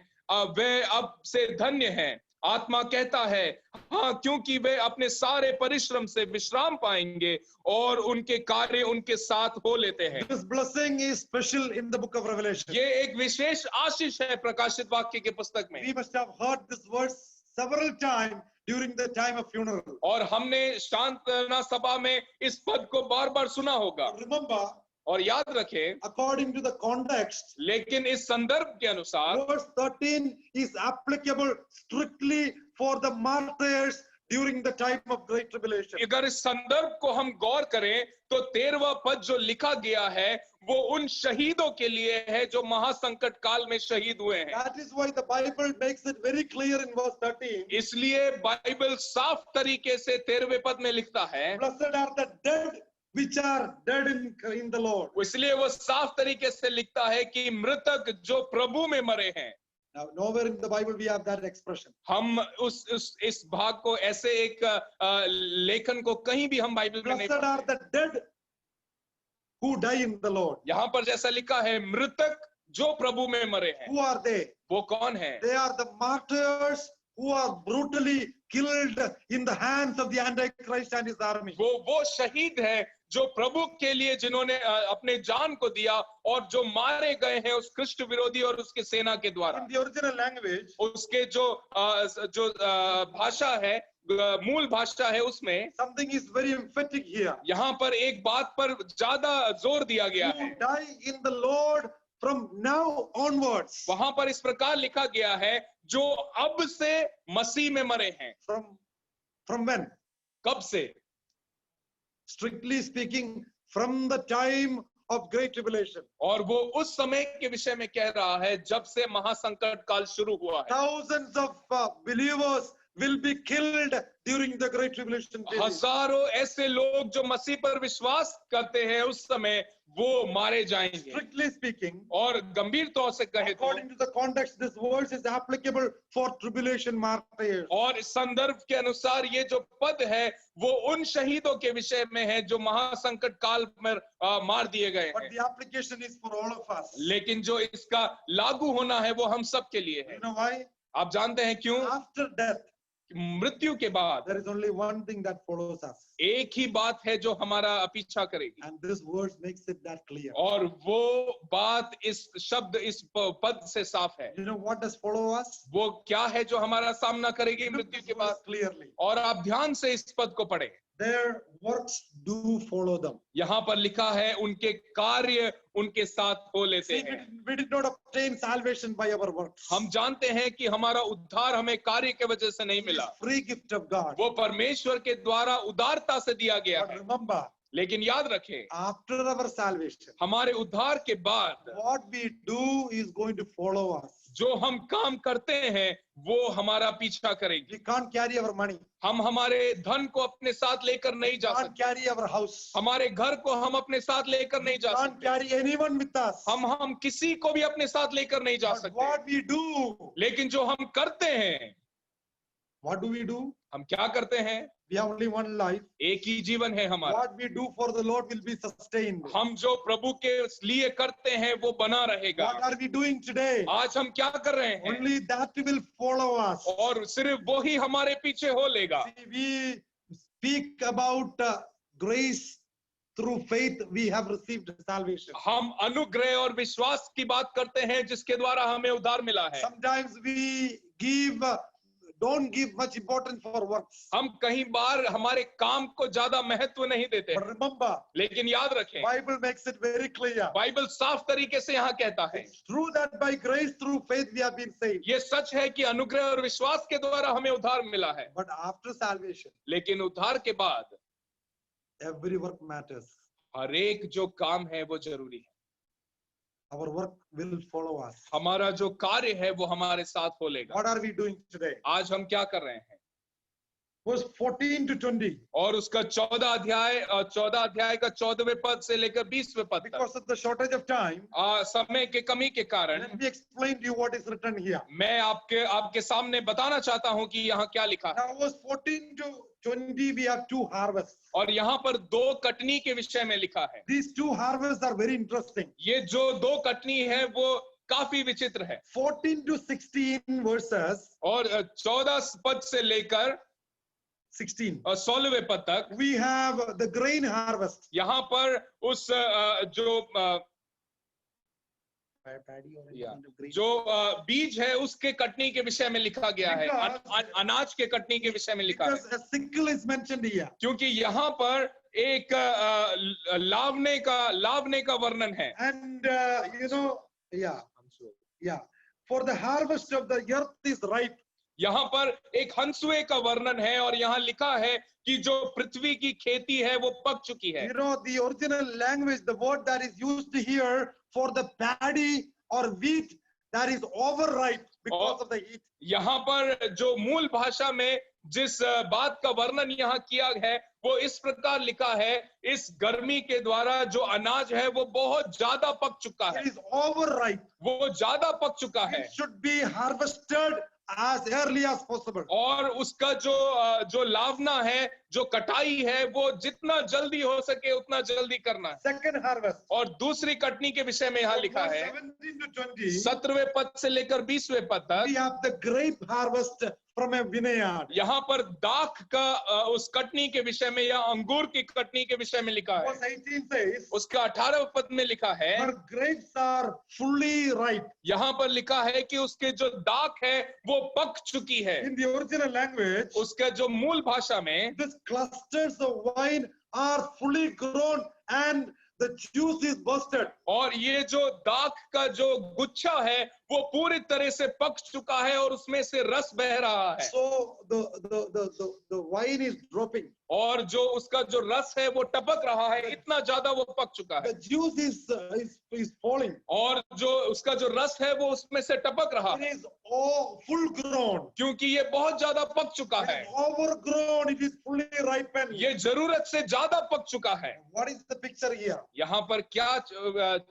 वे अब से धन्य हैं। आत्मा कहता है हाँ, क्योंकि वे अपने सारे परिश्रम से विश्राम पाएंगे और उनके कार्य उनके साथ हो लेते हैं। This blessing is special in the book of Revelation. ये एक विशेष आशीष है प्रकाशित वाक्य के पुस्तक में। We must have heard this verse several times during the time of funeral. और हमने शांतना सभा में इस पद को बार-बार सुना होगा। Remember, और याद रखें, according to the context, लेकिन इस संदर्भ के अनुसार verse 13 is applicable strictly for the martyrs during the time of Great Tribulation. अगर इस संदर्भ को हम गौर करें तो 13वां पद जो लिखा गया है वो उन शहीदों के लिए है जो महासंकट काल में शहीद हुए हैं। That is why the Bible makes it very clear in verse 13. इसलिए बाइबल साफ तरीके से 13वें पद में लिखता है, Blessed are the dead which are dead in the Lord. इसलिए वो साफ तरीके से लिखता है कि मृतक जो प्रभु में मरे हैं। Now, nowhere in the Bible we have that expression. हम इस भाग को ऐसे एक लेखन को कहीं भी हम बाइबल में नहीं Blessed are पाते। the dead who die in the Lord. यहाँ पर जैसा लिखा है मृतक जो प्रभु में मरे हैं। Who are they? वो कौन है? They are the martyrs who are brutally killed in the hands of the Antichrist and his army. वो शहीद है जो प्रभु के लिए जिन्होंने अपने जान को दिया और जो मारे गए हैं उस कृष्ण विरोधी और उसके सेना के द्वारा। In the original language, उसके जो भाषा है मूल भाषा है उसमें something is very emphatic here. यहाँ पर एक बात पर ज्यादा जोर दिया गया है। You die in the Lord from now onwards. वहां पर इस प्रकार लिखा गया है, जो अब से मसीह में मरे हैं। From when? कब से? Strictly speaking, from the time of great tribulation. और वो उस समय के विषय में कह रहा है जब से महासंकट काल शुरू हुआ है। Thousands of believers will be killed during the great tribulation period. हजारों ऐसे लोग जो मसीह पर विश्वास करते हैं उस समय वो मारे जाएंगे। Strictly speaking, और गंभीर तौर से कहे तो, according to the context, this verse is applicable for tribulation martyrs. और इस संदर्भ के अनुसार ये जो पद है वो उन शहीदों के विषय में है जो महासंकट काल में मार दिए गए But हैं। the application is for all of us. लेकिन जो इसका लागू होना है वो हम सब के लिए है। You know why? आप जानते हैं क्यों? After death, मृत्यु के बाद there is only one thing that follows us. एक ही बात है जो हमारा पीछा करेगी, And this verse makes it that clear. और वो बात इस शब्द इस पद से साफ है। You know what does follow us? वो क्या है जो हमारा सामना करेगी Look मृत्यु this के बाद? verse clearly. और आप ध्यान से इस पद को पढ़ें। Their works do follow them. यहाँ पर लिखा है उनके कार्य उनके साथ हो लेते See, हैं। we did not obtain salvation by our works. हम जानते हैं कि हमारा उद्धार हमें कार्य के वजह से नहीं It is मिला, free gift of God. वो परमेश्वर के द्वारा उदारता से दिया गया But है। remember, लेकिन याद रखें, after our salvation, हमारे उद्धार के बाद what we do is going to follow us. जो हम काम करते हैं वो हमारा पीछा करेगी। We can't carry our money. हम हमारे धन को अपने साथ लेकर नहीं जा Can't सकते, carry our house. हमारे घर को हम अपने साथ लेकर नहीं जा Can't सकते, carry anyone with us. हम किसी को भी अपने साथ लेकर नहीं जा But सकते। what we do, लेकिन जो हम करते हैं, what do we do? हम क्या करते हैं? We have only one life. एक ही जीवन है हमारा। What we do for the Lord will be sustained. हम जो प्रभु के लिए करते हैं वो बना रहेगा। What are we doing today? आज हम क्या कर रहे हैं? Only that will follow us. और सिर्फ वो ही हमारे पीछे हो लेगा। See, we speak about grace through faith. We have received salvation. हम अनुग्रह और विश्वास की बात करते हैं जिसके द्वारा हमें उद्धार मिला है। Sometimes we don't give much importance for works. हम कई बार हमारे काम को ज्यादा महत्व नहीं देते, But remember, लेकिन याद रखें, Bible makes it very clear. Bible साफ तरीके से यहाँ कहता है, It's true that by grace through faith we have been saved. ये सच है कि अनुग्रह और विश्वास के द्वारा हमें उद्धार मिला है, But after salvation, लेकिन उद्धार के बाद every work matters. हर एक जो काम है वो जरूरी है। Our work will follow us. हमारा जो कार्य है वो हमारे साथ हो लेगा। What are we doing today? आज हम क्या कर रहे हैं? Verse 14 to 20. और उसका 14 अध्याय का 14वें पद से लेकर 20वें पद तक, Because of the shortage of time, समय के कमी के कारण let me explain to you what is written here. मैं आपके सामने बताना चाहता हूं कि यहाँ क्या लिखा है। Now, verse 14 to 20, we have two harvests. और यहाँ पर दो कटनी के विषय में लिखा है। These two harvests are very interesting. ये जो दो कटनी है वो काफी विचित्र है। 14 to 16 verses, और 14 पद से लेकर 16. 16वें पद तक We have the grain harvest. यहाँ पर उस जो बीज है उसके कटनी के विषय में लिखा गया है, अनाज के कटनी के विषय में लिखा है। Because a sickle is mentioned here. क्योंकि यहाँ पर एक लावने का वर्णन है। And for the harvest of the earth is ripe. यहाँ पर एक हंसुए का वर्णन है और यहाँ लिखा है कि जो पृथ्वी की खेती है वो पक चुकी है। You know, the original language, the word that is used here for the paddy or wheat, that is overripe because of the heat. यहाँ पर जो मूल भाषा में जिस बात का वर्णन यहाँ किया है वो इस प्रकार लिखा है, इस गर्मी के द्वारा जो अनाज है वो बहुत ज्यादा पक चुका है। It is overripe. वो ज्यादा पक चुका है। It should be harvested as early as possible. और उसका जो लावना है, जो कटाई है वो जितना जल्दी हो सके उतना जल्दी करना है। Second harvest. और दूसरी कटनी के विषय में यहाँ लिखा Verse है 17 to 20. 17वें पद से लेकर 20वें पद तक We have the grape harvest from a vineyard. यहाँ पर दाख का उस कटनी के विषय में या अंगूर की कटनी के विषय में लिखा है। Verse 18 says, उसका 18वें पद में लिखा है, her grapes are fully ripe. यहाँ पर लिखा है कि उसके जो दाख है वो पक चुकी है। In the original language, उसका जो मूल भाषा में these clusters of wine are fully grown and the juice is bursted. और ये जो दाख का जो गुच्छा है वो पूरी तरह से पक चुका है और उसमें से रस बह रहा है। So the wine is dropping. और जो उसका जो रस है वो टपक रहा है, इतना ज्यादा वो पक चुका है। The juice is falling. और जो उसका जो रस है वो उसमें से टपक रहा It है, is all full grown. क्योंकि ये बहुत ज्यादा पक चुका है। Overgrown, it is fully ripened. ये जरूरत से ज्यादा पक चुका है। What is the picture here? यहाँ पर क्या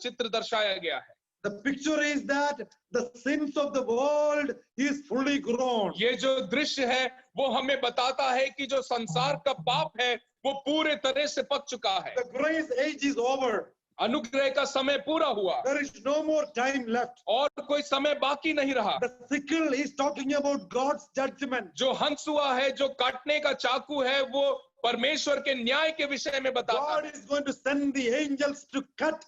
चित्र दर्शाया गया है? The picture is that the sins of the world is fully grown. ये जो दृश्य है वो हमें बताता है कि जो संसार का पाप है वो पूरे तरह से पक चुका है। The grace age is over. अनुग्रह का समय पूरा हुआ There is no more time left. और कोई समय बाकी नहीं रहा। The sickle is talking about God's judgment. जो हंसुआ है, जो काटने का चाकू है, वो परमेश्वर के न्याय के विषय में बताता God है। is going to send the angels to cut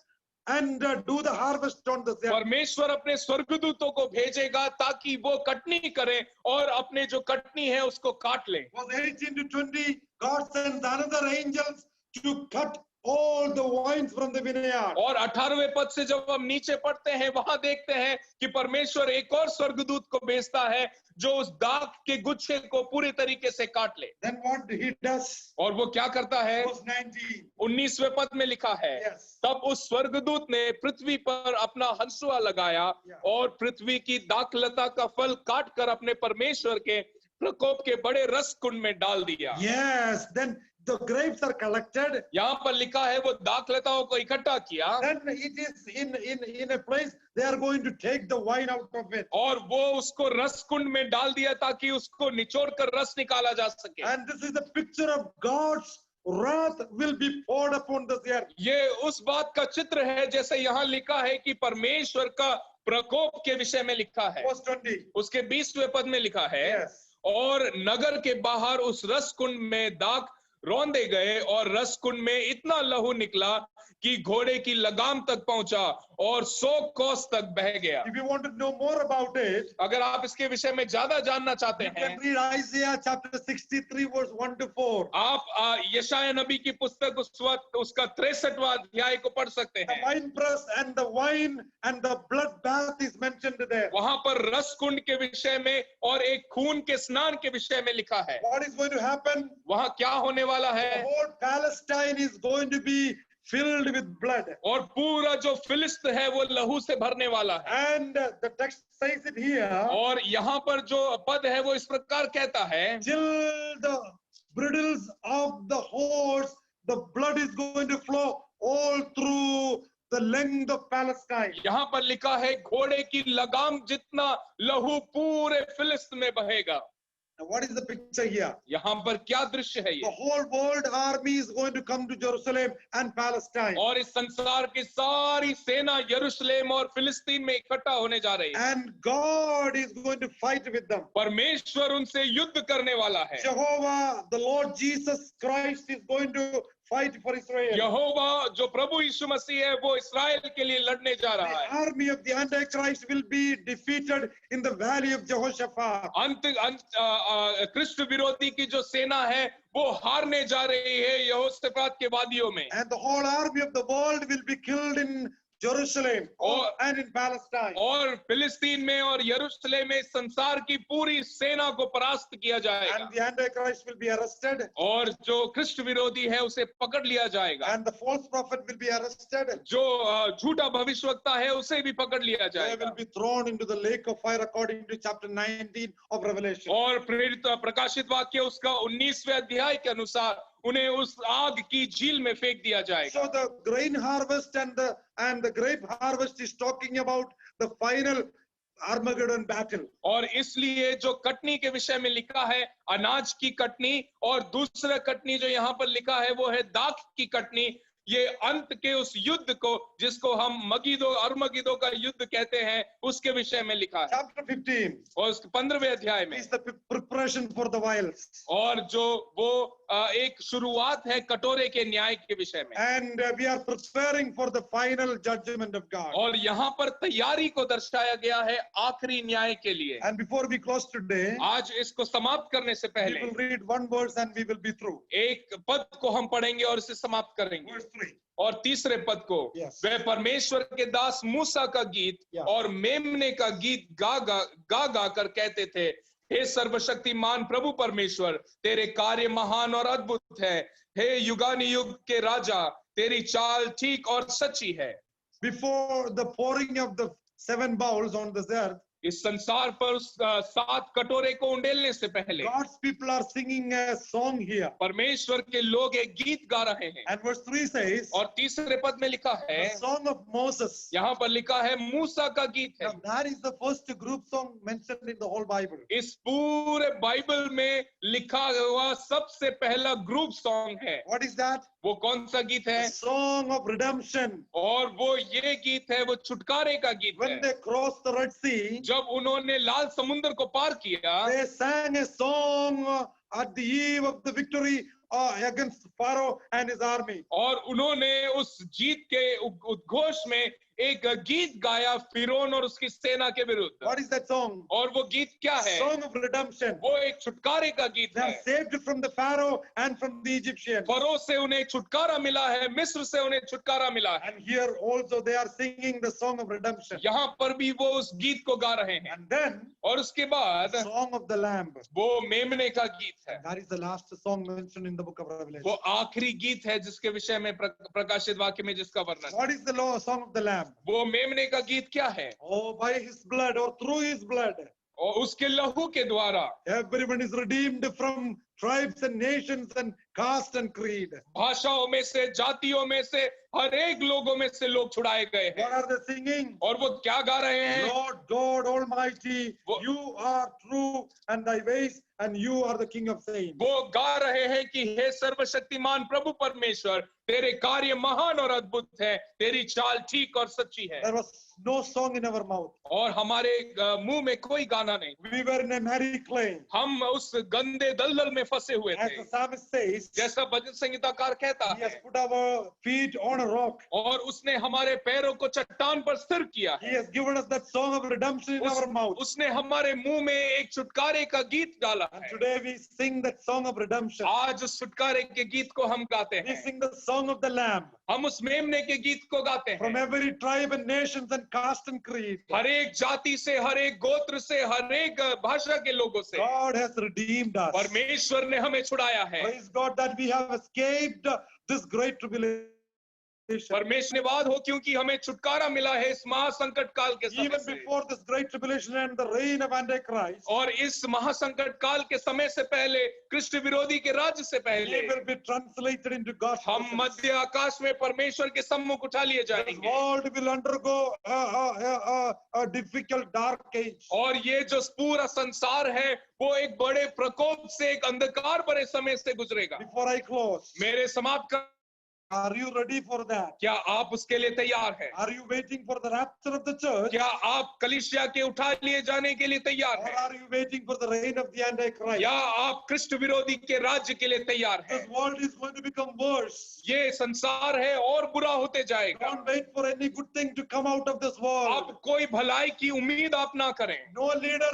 and do the harvest on the earth. परमेश्वर अपने स्वर्गदूतों को भेजेगा ताकि वो कटनी करें और अपने जो कटनी है उसको काट लें। Verse 18 to 20, God sends another angels to cut all the wines from the vineyard. और 18वें पद से जब हम नीचे पढ़ते हैं वहां देखते हैं कि परमेश्वर एक और स्वर्गदूत को भेजता है जो उस दाख के गुच्छे को पूरी तरीके से काट ले। Then what he does? और वो क्या करता है? Verse 19. 19वें पद में लिखा है, Yes. तब उस स्वर्गदूत ने पृथ्वी पर अपना हंसुआ लगाया और पृथ्वी की दाखलता का फल काट कर अपने परमेश्वर के प्रकोप के बड़े रस कुंड में डाल दिया। Yes, then the grapes are collected. यहाँ पर लिखा है वो दाखलताओं को इकट्ठा किया Then it is in a place they are going to take the wine out of it. और वो उसको रस कुंड में डाल दिया ताकि उसको निचोड़ कर रस निकाला जा सके। And this is the picture of God's wrath will be poured upon this earth. ये उस बात का चित्र है जैसे यहाँ लिखा है कि परमेश्वर का प्रकोप के विषय में लिखा है। Verse 20. उसके 20वें पद में लिखा है, Yes. और नगर के बाहर उस रस कुंड में दाख रौंदे गए और रस कुंड में इतना लहू निकला कि घोड़े की लगाम तक पहुंचा और 100 कोस तक बह गया। If you want to know more about it, अगर आप इसके विषय में ज्यादा जानना चाहते you हैं, can read Isaiah chapter 63 verse 1 to 4. आप यशाया नबी की पुस्तक उस वक्त उसका 63वां अध्याय को पढ़ सकते The हैं। wine press and the wine and the blood bath is mentioned there. वहां पर रस कुंड के विषय में और एक खून के स्नान के विषय में लिखा है। What is going to happen? वहां क्या होने वाला The है? whole Palestine is going to be filled with blood. और पूरा जो फिलिस्त है वो लहू से भरने वाला है। And the text says it here, और यहाँ पर जो पद है वो इस प्रकार कहता है, till the bridles of the horse, the blood is going to flow all through the length of Palestine. यहाँ पर लिखा है घोड़े की लगाम जितना लहू पूरे फिलिस्त में बहेगा। Now, what is the picture here? यहाँ पर क्या दृश्य है The ये? whole world army is going to come to Jerusalem and Palestine. और इस संसार की सारी सेना यरूशलेम और फिलिस्तीन में इकट्ठा होने जा रही है। And God is going to fight with them. परमेश्वर उनसे युद्ध करने वाला है। Jehovah, the Lord Jesus Christ is going to fight for Israel. यहोवा जो प्रभु यीशु मसीह है वो इस्राएल के लिए लड़ने जा The रहा है। army of the Antichrist will be defeated in the valley of Jehoshaphat. Krishna विरोधी की जो सेना है वो हारने जा रही है यहोशाफात के वादियों में। And the whole army of the world will be killed in Jerusalem and in Palestine. और फिलिस्तीन में और यरूशलेम में संसार की पूरी सेना को परास्त किया जाएगा। And the Antichrist will be arrested. और जो कृष्ण विरोधी है उसे पकड़ लिया जाएगा। And the false prophet will be arrested. जो झूठा भविष्यवक्ता है उसे भी पकड़ लिया They जाएगा। will be thrown into the lake of fire according to chapter 19 of Revelation. और प्रेरित प्रकाशित वाक्य उसका 19वें अध्याय के अनुसार उन्हें उस आग की झील में फेंक दिया जाएगा। So the grain harvest and the grape harvest is talking about the final Armageddon battle. और इसलिए जो कटनी के विषय में लिखा है अनाज की कटनी, और दूसरा कटनी जो यहाँ पर लिखा है वो है दाख की कटनी, ये अंत के उस युद्ध को जिसको हम मगिदो अरमगिदो का युद्ध कहते हैं उसके विषय में लिखा है। Chapter 15 और 15वें अध्याय में is the preparation for the vials. और जो वो एक शुरुआत है कटोरे के न्याय के विषय में, And we are preparing for the final judgment of God. और यहाँ पर तैयारी को दर्शाया गया है आखिरी न्याय के लिए। And before we close today, आज इसको समाप्त करने से we पहले will read one verse and we will be through. एक पद को हम पढ़ेंगे और इसे समाप्त करेंगे। Verse 3. और तीसरे पद को, Yes. वह परमेश्वर के दास मूसा का गीत Yeah. और मेमने का गीत गा कर कहते थे, हे सर्वशक्तिमान प्रभु परमेश्वर, तेरे कार्य महान और अद्भुत है। हे युगानुयुग के राजा, तेरी चाल ठीक और सच्ची है। Before the pouring of the 7 bowls on this earth, इस संसार पर 7 कटोरे को उंडेलने से पहले God's people are singing a song here. परमेश्वर के लोग एक गीत गा रहे हैं। And verse 3 says, और तीसरे पद में लिखा है, the song of Moses. यहाँ पर लिखा है मूसा का गीत है। Now that is the first group song mentioned in the whole Bible. इस पूरे बाइबल में लिखा हुआ सबसे पहला ग्रुप सॉन्ग है। What is that? वो कौन सा गीत The है? song of redemption. और वो ये गीत है, वो छुटकारे का गीत When है। they crossed the Red Sea, जब उन्होंने लाल समुद्र को पार किया, they sang a song at the eve of the victory against Pharaoh and his army. और उन्होंने उस जीत के उद्घोष में एक गीत गाया फिरौन और उसकी सेना के विरुद्ध। What is that song? और वो गीत क्या है? Song of redemption. वो एक छुटकारे का गीत They are है। saved from the Pharaoh and from the Egyptians. Furrow से उन्हें छुटकारा मिला है, मिस्र से उन्हें छुटकारा मिला है। And here also they are singing the song of redemption. यहाँ पर भी वो उस गीत को गा रहे हैं। And then और उसके बाद the song of the Lamb. वो मेमने का गीत है। That is the last song mentioned in the book of Revelation. वो आखिरी गीत है जिसके विषय में प्रकाशित वाक्य में जिसका वर्णन है। What is the song of the Lamb? वो मेमने का गीत क्या है? Oh, by his blood or through his blood, और उसके लहू के द्वारा everyone is redeemed from tribes and nations and caste and creed. भाषाओं में से, जातियों में से, हर एक लोगों में से लोग छुड़ाए गए What हैं। are they singing? और वो क्या गा रहे हैं? Lord God Almighty, वो- you are true and thy ways, and you are the King of saints. वो गा रहे हैं कि हे सर्वशक्तिमान प्रभु परमेश्वर, तेरे कार्य महान और अद्भुत हैं, तेरी चाल ठीक और सच्ची है। There was no song in our mouth. और हमारे मुंह में कोई गाना नहीं। We were in a merry clay. हम उस गंदे दलदल में फंसे हुए As थे। the psalmist says, जैसा भजन संगीतकार कहता he has है, put our feet on a rock. और उसने हमारे पैरों को चट्टान पर स्थिर किया He है। has given us that song of redemption in our mouth. उसने हमारे मुंह में एक छुटकारे का गीत डाला And है। today we sing that song of redemption. आज उस छुटकारे के गीत को हम गाते We हैं। sing the song of the Lamb. हम उस मेमने के गीत को गाते From हैं। every tribe and nations and caste and creed, हर एक जाति से, हर एक गोत्र से, हर एक भाषा के लोगों से God has redeemed us. परमेश्वर ने हमें छुड़ाया है। Praise God that we have escaped this great tribulation. परमेश्वर धन्यवाद हो क्योंकि हमें छुटकारा मिला है इस महासंकट काल के समय Even से। before this great tribulation and the reign of Antichrist, और इस महासंकट काल के समय से पहले, कृष्ण विरोधी के राज्य से पहले, we will be translated into God's हम presence. मध्य आकाश में परमेश्वर के सम्मुख उठा लिए This जाएंगे। world will undergo a difficult dark age. और ये जो पूरा संसार है वो एक बड़े प्रकोप से, एक अंधकार भरे समय से गुजरेगा। Before I close, मेरे समाप्त कर, are you ready for that? क्या आप उसके लिए तैयार हैं? Are you waiting for the rapture of the church? क्या आप कलीसिया के उठा लिए जाने के लिए तैयार Or हैं? are you waiting for the reign of the Antichrist? या आप कृष्ण विरोधी के राज्य के लिए तैयार हैं? This world is going to become worse. ये संसार है और बुरा होते जाएगा। Don't wait for any good thing to come out of this world. अब कोई भलाई की उम्मीद आप ना करें। No leader,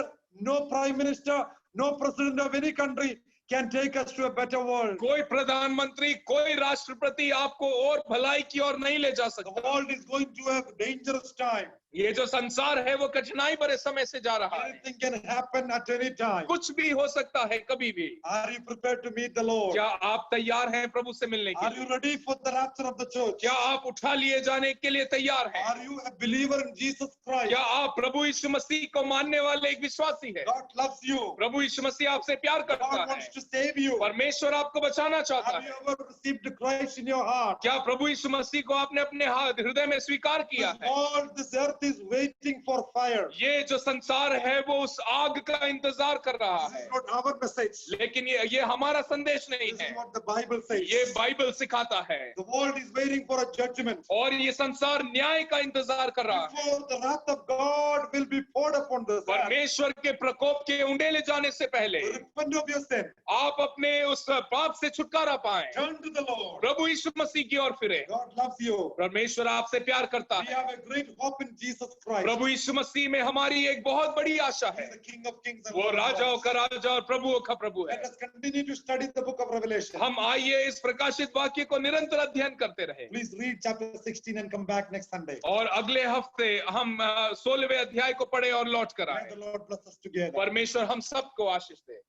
no prime minister, no president of any country can take us to a better world. कोई प्रधानमंत्री, कोई राष्ट्रपति आपको और भलाई की ओर नहीं ले जा The सकता। world is going to a dangerous time. ये जो संसार है वो कठिनाई भरे समय से जा रहा है। Anything can happen at any time. कुछ भी हो सकता है कभी भी। Are you prepared to meet the Lord? क्या आप तैयार हैं प्रभु से मिलने के Are you लिए? ready for the rapture of the church? क्या आप उठा लिए जाने के लिए तैयार हैं? Are you a believer in Jesus Christ? क्या आप प्रभु यीशु मसीह को मानने वाले एक विश्वासी हैं? God loves you. प्रभु यीशु मसीह आपसे प्यार करता God है। wants to save you. परमेश्वर आपको बचाना चाहता Have है। you ever received Christ in your heart? क्या प्रभु यीशु मसीह को आपने अपने हृदय में स्वीकार किया This है? world, this earth is waiting for fire. ये जो संसार है वो उस आग का इंतजार कर रहा This है, is not our message. लेकिन ये हमारा संदेश नहीं This है। is what the Bible says. ये बाइबल सिखाता है। The world is waiting for a judgment. और ये संसार न्याय का इंतजार कर रहा है। Before the wrath of God will be poured upon this earth. परमेश्वर के प्रकोप के उंडेले जाने से पहले Repent of your sin. आप अपने उस पाप से छुटकारा पाएं, Turn to the Lord. प्रभु यीशु मसीह की ओर फिरे। God loves you. परमेश्वर आपसे प्यार करता We है। have a great hope in Jesus Christ. प्रभु यीशु मसीह में हमारी एक बहुत बड़ी आशा He है। is the King of Kings and वो Lord of राजाओं Lords. का राजा और प्रभुओं का प्रभु है। Let us continue to study the book of Revelation. हम आइए इस प्रकाशित वाक्य को निरंतर अध्ययन करते रहे Please read chapter 16 and come back next Sunday. और अगले हफ्ते हम 16वें अध्याय को पढ़े और लौट कर May आए। the Lord bless us together. परमेश्वर हम सबको आशीष दे।